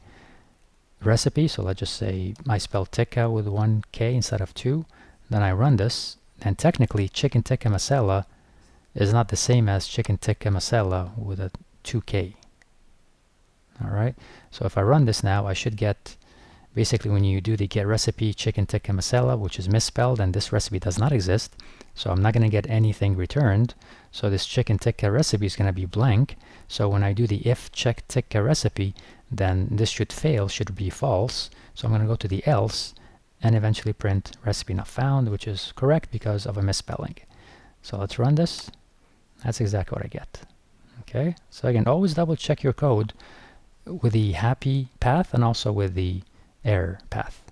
recipe, so let's just say I spell tikka with 1 K instead of 2, then I run this, and technically chicken tikka masala is not the same as chicken tikka masala with a 2K. All right, so if I run this now, I should get, basically when you do the get recipe chicken tikka masala, which is misspelled, and this recipe does not exist, so I'm not going to get anything returned. So this chicken tikka recipe is going to be blank. So when I do the if check tikka recipe, then this should fail, should be false. So I'm going to go to the else and eventually print recipe not found, which is correct because of a misspelling. So let's run this. That's exactly what I get. Okay, so again, always double check your code with the happy path and also with the error path.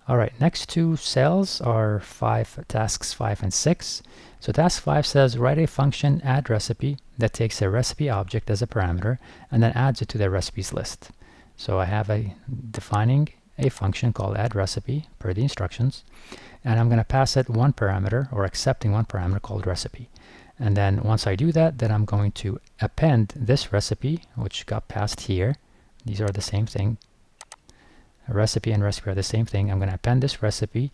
All right, next two cells are tasks 5 and 6. So task 5 says write a function add recipe that takes a recipe object as a parameter and then adds it to the recipes list. So I have defining a function called add recipe per the instructions, and I'm going to pass it one parameter, or accepting one parameter called recipe. And then once I do that, then I'm going to append this recipe, which got passed here. These are the same thing. A recipe and recipe are the same thing. I'm going to append this recipe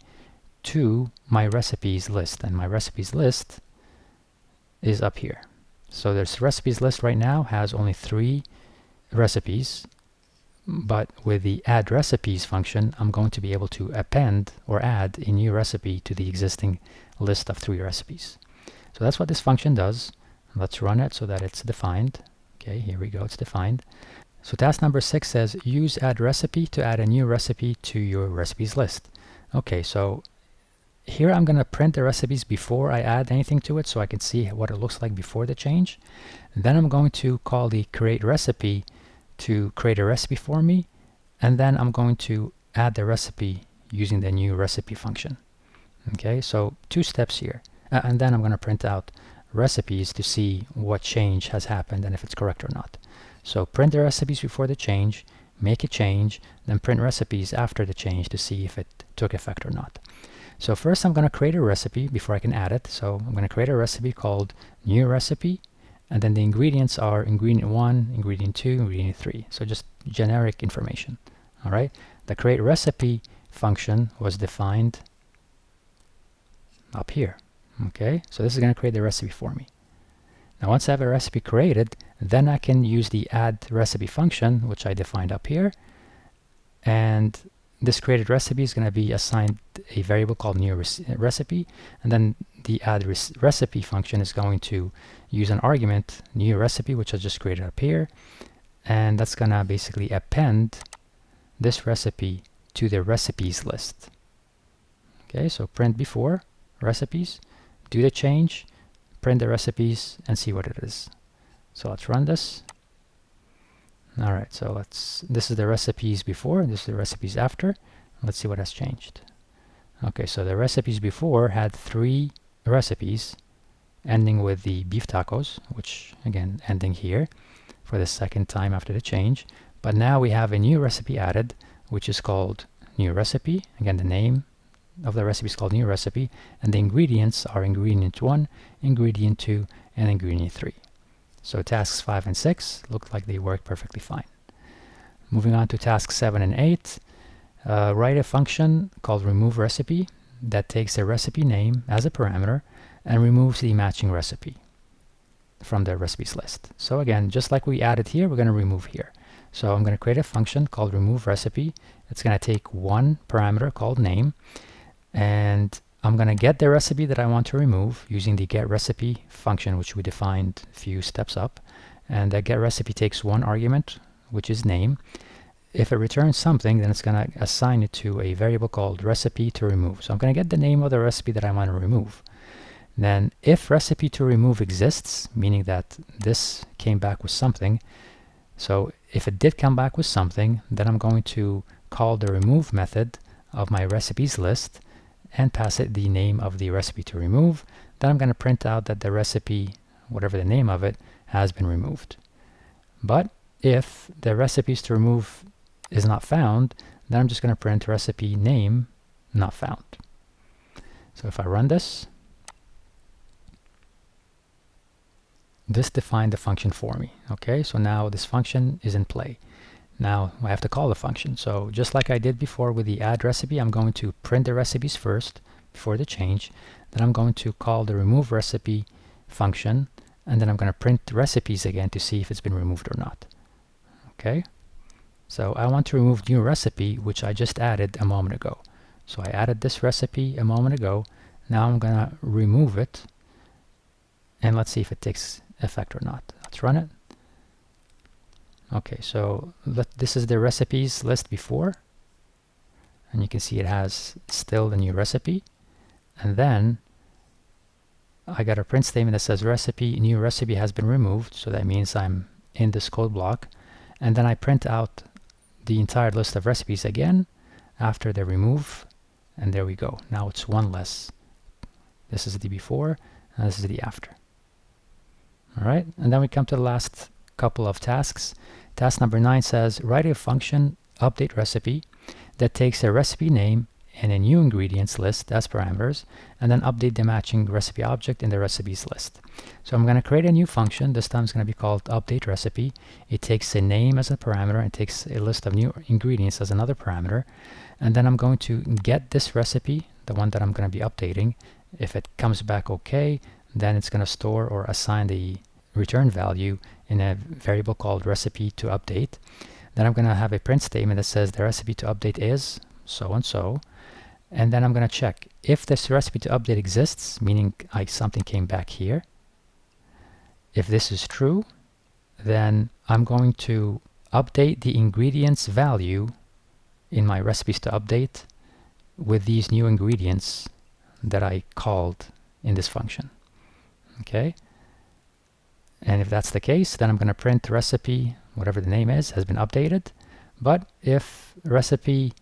to my recipes list, and my recipes list is up here. So this recipes list right now has only 3 recipes, but with the add recipes function, I'm going to be able to append or add a new recipe to the existing list of 3 recipes. So that's what this function does. Let's run it so that it's defined. Okay, here we go, it's defined. So task number 6 says use add recipe to add a new recipe to your recipes list. Okay, so here I'm going to print the recipes before I add anything to it so I can see what it looks like before the change. Then I'm going to call the create recipe to create a recipe for me, and then I'm going to add the recipe using the new recipe function. Okay, so 2 steps here. And then I'm going to print out recipes to see what change has happened and if it's correct or not. So print the recipes before the change, make a change, then print recipes after the change to see if it took effect or not. So first I'm going to create a recipe before I can add it. So I'm going to create a recipe called new recipe, and then the ingredients are ingredient 1, ingredient 2, ingredient 3. So just generic information. All right. The create recipe function was defined up here. Okay, so this is going to create the recipe for me. Now once I have a recipe created, then I can use the add recipe function, which I defined up here, and this created recipe is going to be assigned a variable called new recipe, and then the add recipe function is going to use an argument new recipe, which I just created up here, and that's going to basically append this recipe to the recipes list. Okay, so print before recipes, do the change, print the recipes, and see what it is. So let's run this. All right, so this is the recipes before, this is the recipes after. Let's see what has changed. Okay, so the recipes before had 3 recipes ending with the beef tacos, which again ending here for the second time after the change. But now we have a new recipe added, which is called new recipe. Again, the name of the recipe is called new recipe, and the ingredients are ingredient 1, ingredient 2, and ingredient 3. So tasks 5 and 6 look like they work perfectly fine. Moving on to tasks 7 and 8, write a function called remove recipe that takes a recipe name as a parameter and removes the matching recipe from the recipes list. So again, just like we added here, we're going to remove here. So I'm going to create a function called remove recipe. It's going to take one parameter called name, and I'm going to get the recipe that I want to remove using the getRecipe function, which we defined a few steps up. And that getRecipe takes one argument, which is name. If it returns something, then it's going to assign it to a variable called recipe to remove. So I'm going to get the name of the recipe that I want to remove. Then if recipe to remove exists, meaning that this came back with something, so if it did come back with something, then I'm going to call the remove method of my recipes list and pass it the name of the recipe to remove. Then I'm going to print out that the recipe, whatever the name of it, has been removed. But if the recipes to remove is not found, then I'm just going to print recipe name not found. So if I run this, this defined the function for me. Okay, so now this function is in play. Now I have to call the function. So just like I did before with the add recipe, I'm going to print the recipes first before the change. Then I'm going to call the remove recipe function, and then I'm going to print recipes again to see if it's been removed or not. Okay, so I want to remove new recipe, which I just added a moment ago. So I added this recipe a moment ago. Now I'm going to remove it, and let's see if it takes effect or not. Let's run it. Okay, so this is the recipes list before, and you can see it has still the new recipe. And then I got a print statement that says recipe, new recipe has been removed, so that means I'm in this code block. And then I print out the entire list of recipes again after the remove, and there we go. Now it's one less. This is the before, and this is the after. All right, and then we come to the last couple of tasks. Task number 9 says write a function update recipe that takes a recipe name and a new ingredients list as parameters, and then update the matching recipe object in the recipes list. So I'm going to create a new function. This time it's going to be called update recipe. It takes a name as a parameter and takes a list of new ingredients as another parameter. And then I'm going to get this recipe, the one that I'm going to be updating. If it comes back okay, then it's going to store or assign the return value in a variable called recipe to update. Then I'm going to have a print statement that says the recipe to update is so and so. And then I'm going to check if this recipe to update exists, meaning something came back here. If this is true, then I'm going to update the ingredients value in my recipes to update with these new ingredients that I called in this function. Okay? And if that's the case, then I'm going to print recipe, whatever the name is, has been updated. But if recipe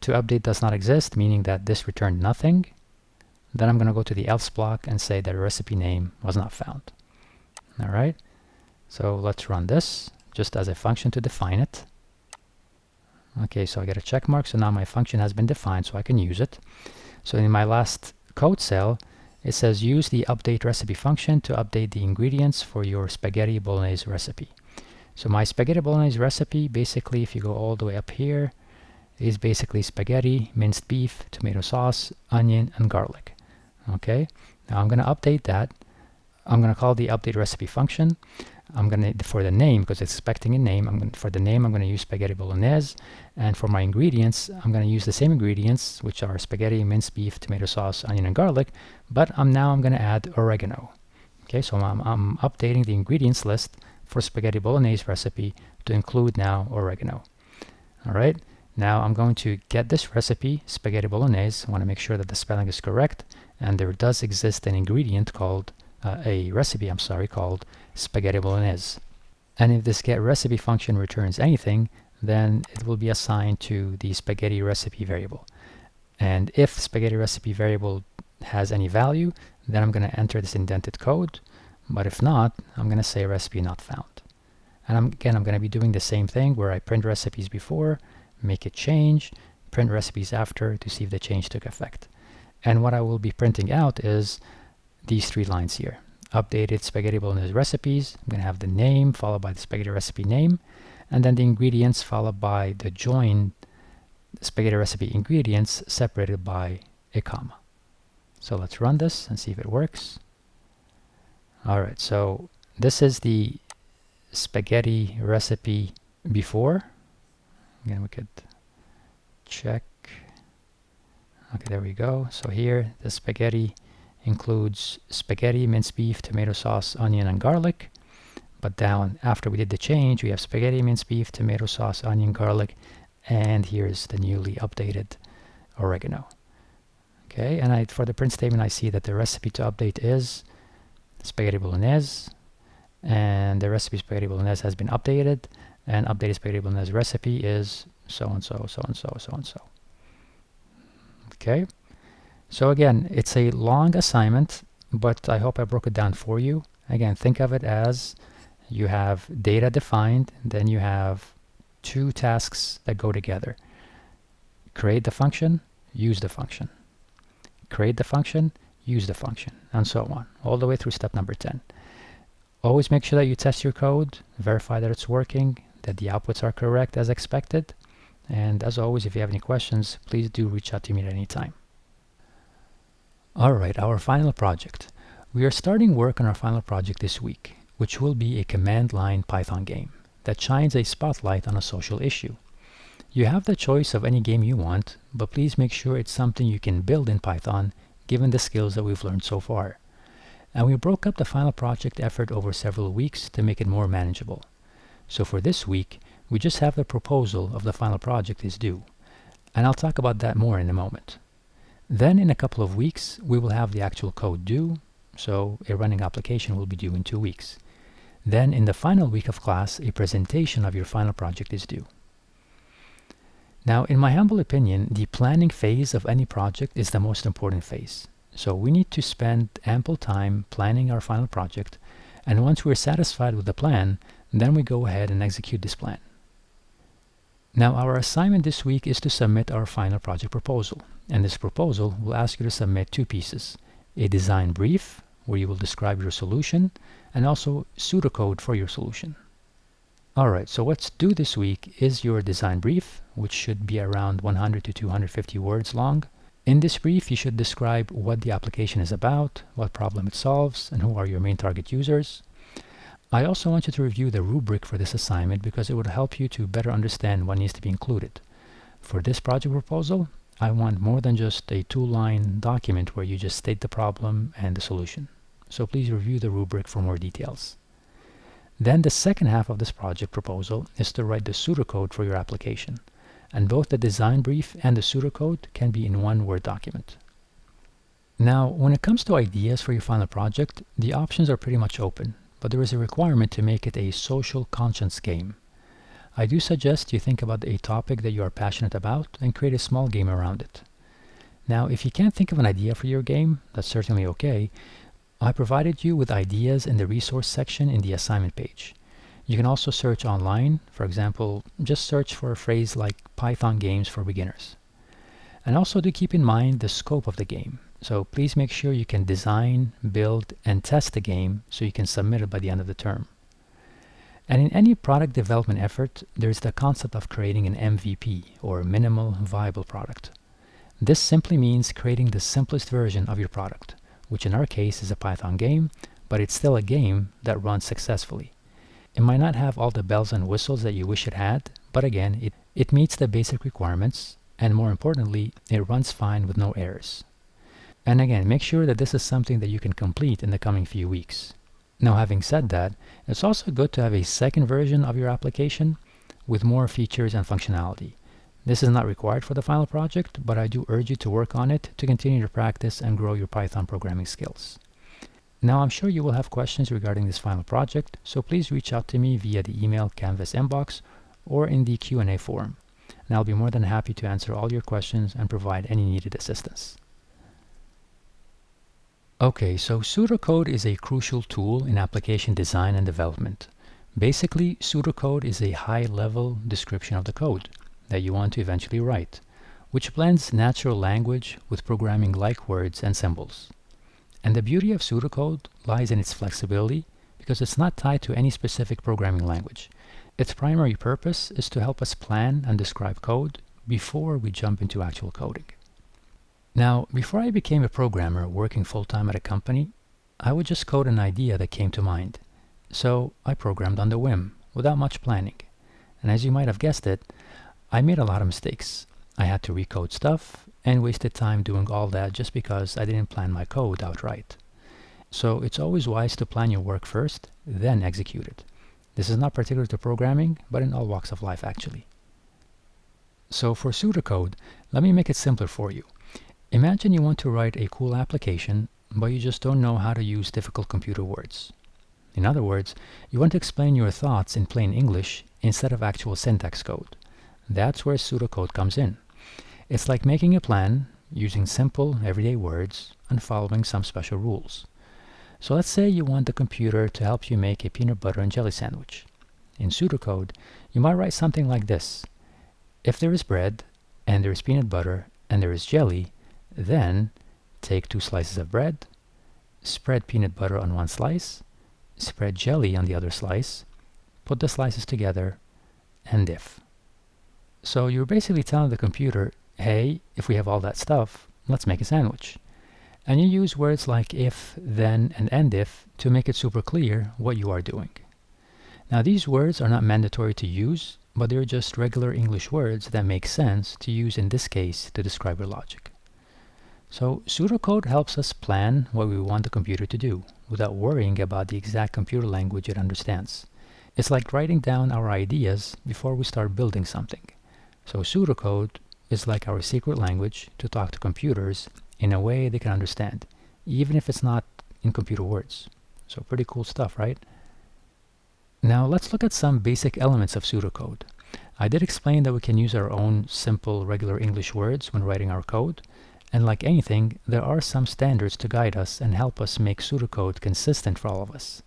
to update does not exist, meaning that this returned nothing, then I'm going to go to the else block and say that a recipe name was not found. All right, so let's run this just as a function to define it. Okay, so I get a check mark, so now my function has been defined, so I can use it. So in my last code cell, it says use the update recipe function to update the ingredients for your spaghetti bolognese recipe. So my spaghetti bolognese recipe, basically, if you go all the way up here, is basically spaghetti, minced beef, tomato sauce, onion, and garlic. Okay, now I'm going to update that. I'm going to call the update recipe function. I'm going to, for the name, because it's expecting a name, for the name I'm going to use spaghetti bolognese, and for my ingredients I'm going to use the same ingredients, which are spaghetti, minced beef, tomato sauce, onion, and garlic, but I'm going to add oregano. Okay, so I'm updating the ingredients list for spaghetti bolognese recipe to include now oregano. All right. Now I'm going to get this recipe, spaghetti bolognese. I want to make sure that the spelling is correct, and there does exist an ingredient called, a recipe, called spaghetti bolognese. And if this get recipe function returns anything, then it will be assigned to the spaghetti recipe variable. And if spaghetti recipe variable has any value, then I'm going to enter this indented code. But if not, I'm going to say recipe not found. And I'm going to be doing the same thing where I print recipes before, make it change, print recipes after to see if the change took effect. And what I will be printing out is these 3 lines here. Updated spaghetti bolognese recipes. I'm going to have the name followed by the spaghetti recipe name, and then the ingredients followed by the joined spaghetti recipe ingredients separated by a comma. So let's run this and see if it works. All right, so this is the spaghetti recipe before. Again, we could check. Okay, there we go. So here, the spaghetti includes spaghetti, minced beef, tomato sauce, onion, and garlic. But down after we did the change, we have spaghetti, minced beef, tomato sauce, onion, garlic, and here's the newly updated oregano. Okay, and for the print statement, I see that the recipe to update is spaghetti bolognese, and the recipe spaghetti bolognese has been updated, and updated spaghetti bolognese recipe is so and so, so and so, so and so. Okay, so again, it's a long assignment, but I hope I broke it down for you. Again, think of it as you have data defined, then you have 2 tasks that go together. Create the function, use the function. Create the function, use the function, and so on, all the way through step number 10. Always make sure that you test your code, verify that it's working, that the outputs are correct as expected. And as always, if you have any questions, please do reach out to me at any time. Alright, our final project. We are starting work on our final project this week, which will be a command line Python game that shines a spotlight on a social issue. You have the choice of any game you want, but please make sure it's something you can build in Python given the skills that we've learned so far. And we broke up the final project effort over several weeks to make it more manageable. So for this week, we just have the proposal of the final project is due, and I'll talk about that more in a moment. Then in a couple of weeks, we will have the actual code due, so a running application will be due in 2 weeks. Then in the final week of class, a presentation of your final project is due. Now, in my humble opinion, the planning phase of any project is the most important phase. So we need to spend ample time planning our final project, and once we're satisfied with the plan, then we go ahead and execute this plan. Now, our assignment this week is to submit our final project proposal, and this proposal will ask you to submit 2 pieces: a design brief, where you will describe your solution, and also pseudocode for your solution. Alright, so what's due this week is your design brief, which should be around 100 to 250 words long. In this brief, you should describe what the application is about, what problem it solves, and who are your main target users. I also want you to review the rubric for this assignment because it would help you to better understand what needs to be included. For this project proposal, I want more than just a 2-line document where you just state the problem and the solution. So please review the rubric for more details. Then the second half of this project proposal is to write the pseudocode for your application. And both the design brief and the pseudocode can be in one Word document. Now, when it comes to ideas for your final project, the options are pretty much open, but there is a requirement to make it a social conscience game. I do suggest you think about a topic that you are passionate about and create a small game around it. Now, if you can't think of an idea for your game, that's certainly okay. I provided you with ideas in the resource section in the assignment page. You can also search online. For example, just search for a phrase like Python games for beginners. And also do keep in mind the scope of the game. So please make sure you can design, build, and test the game so you can submit it by the end of the term. And in any product development effort, there's the concept of creating an MVP, or minimal viable product. This simply means creating the simplest version of your product, which in our case is a Python game, but it's still a game that runs successfully. It might not have all the bells and whistles that you wish it had, but again, it meets the basic requirements, and more importantly, it runs fine with no errors. And again, make sure that this is something that you can complete in the coming few weeks. Now, having said that, it's also good to have a second version of your application with more features and functionality. This is not required for the final project, but I do urge you to work on it to continue to practice and grow your Python programming skills. Now, I'm sure you will have questions regarding this final project, so please reach out to me via the email Canvas inbox or in the Q&A forum, and I'll be more than happy to answer all your questions and provide any needed assistance. Okay, so pseudocode is a crucial tool in application design and development. Basically, pseudocode is a high-level description of the code that you want to eventually write, which blends natural language with programming-like words and symbols. And the beauty of pseudocode lies in its flexibility because it's not tied to any specific programming language. Its primary purpose is to help us plan and describe code before we jump into actual coding. Now, before I became a programmer working full-time at a company, I would just code an idea that came to mind. So I programmed on the whim, without much planning. And as you might have guessed it, I made a lot of mistakes. I had to recode stuff and wasted time doing all that just because I didn't plan my code out right. So it's always wise to plan your work first, then execute it. This is not particular to programming, but in all walks of life actually. So for pseudocode, let me make it simpler for you. Imagine you want to write a cool application, but you just don't know how to use difficult computer words. In other words, you want to explain your thoughts in plain English instead of actual syntax code. That's where pseudocode comes in. It's like making a plan using simple, everyday words and following some special rules. So let's say you want the computer to help you make a peanut butter and jelly sandwich. In pseudocode, you might write something like this. If there is bread, and there is peanut butter, and there is jelly, then take 2 slices of bread, spread peanut butter on one slice, spread jelly on the other slice, put the slices together, and if. So you're basically telling the computer, hey, if we have all that stuff, let's make a sandwich. And you use words like if, then, and end if to make it super clear what you are doing. Now these words are not mandatory to use, but they're just regular English words that make sense to use in this case to describe your logic. So pseudocode helps us plan what we want the computer to do without worrying about the exact computer language it understands. It's like writing down our ideas before we start building something. So pseudocode is like our secret language to talk to computers in a way they can understand, even if it's not in computer words. So pretty cool stuff, right? Now let's look at some basic elements of pseudocode. I did explain that we can use our own simple regular English words when writing our code, and like anything, there are some standards to guide us and help us make pseudocode consistent for all of us.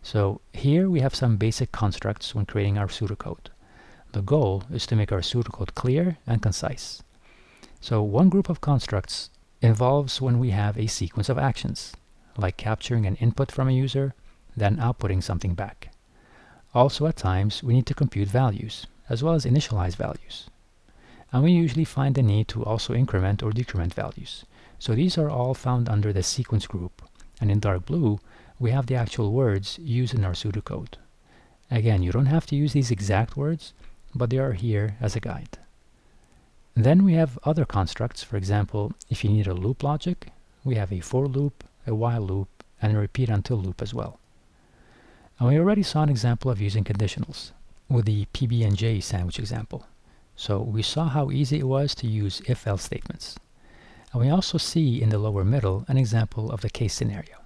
So here we have some basic constructs when creating our pseudocode. The goal is to make our pseudocode clear and concise. So one group of constructs involves when we have a sequence of actions, like capturing an input from a user, then outputting something back. Also at times we need to compute values, as well as initialize values. And we usually find the need to also increment or decrement values. So these are all found under the sequence group, and in dark blue we have the actual words used in our pseudocode. Again, you don't have to use these exact words, but they are here as a guide. Then we have other constructs. For example, if you need a loop logic, we have a for loop, a while loop, and a repeat until loop as well. And we already saw an example of using conditionals with the PB&J sandwich example. So we saw how easy it was to use if-else statements. And we also see in the lower middle an example of the case scenario.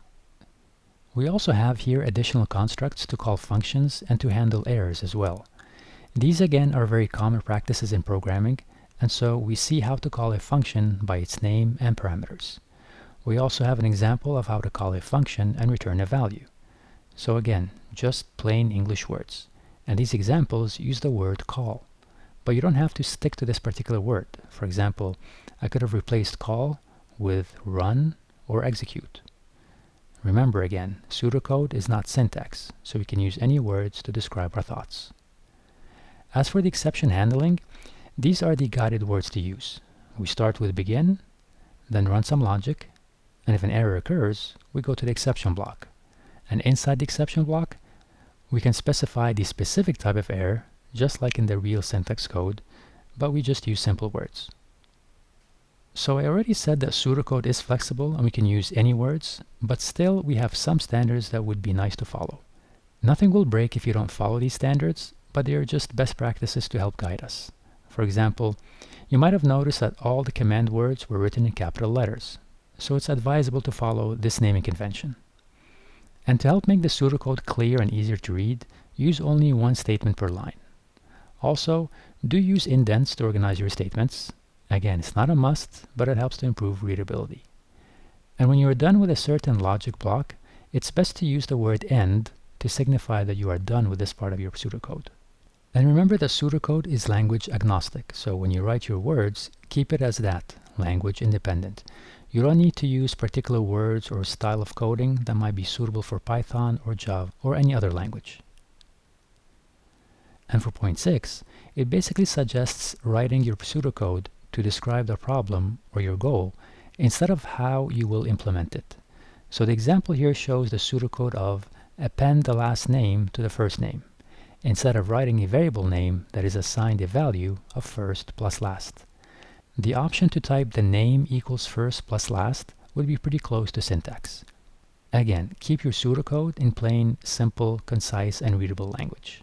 We also have here additional constructs to call functions and to handle errors as well. These again are very common practices in programming, and so we see how to call a function by its name and parameters. We also have an example of how to call a function and return a value. So again, just plain English words. And these examples use the word call. But you don't have to stick to this particular word. For example, I could have replaced call with run or execute. Remember again, pseudocode is not syntax, so we can use any words to describe our thoughts. As for the exception handling, these are the guided words to use. We start with begin, then run some logic, and if an error occurs, we go to the exception block. And inside the exception block, we can specify the specific type of error, just like in the real syntax code, but we just use simple words. So I already said that pseudocode is flexible and we can use any words, but still we have some standards that would be nice to follow. Nothing will break if you don't follow these standards, but they are just best practices to help guide us. For example, you might have noticed that all the command words were written in capital letters, so it's advisable to follow this naming convention. And to help make the pseudocode clear and easier to read, use only one statement per line. Also, do use indents to organize your statements. Again, it's not a must, but it helps to improve readability. And when you are done with a certain logic block, it's best to use the word end to signify that you are done with this part of your pseudocode. And remember that pseudocode is language agnostic, so when you write your words, keep it as that, language independent. You don't need to use particular words or style of coding that might be suitable for Python or Java or any other language. And for point 6, it basically suggests writing your pseudocode to describe the problem or your goal instead of how you will implement it. So the example here shows the pseudocode of append the last name to the first name, instead of writing a variable name that is assigned a value of first plus last. The option to type the name equals first plus last would be pretty close to syntax. Again, keep your pseudocode in plain, simple, concise, and readable language.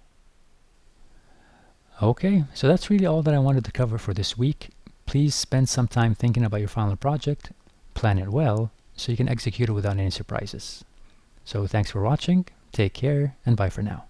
Okay, so that's really all that I wanted to cover for this week. Please spend some time thinking about your final project, plan it well, so you can execute it without any surprises. So thanks for watching, take care, and bye for now.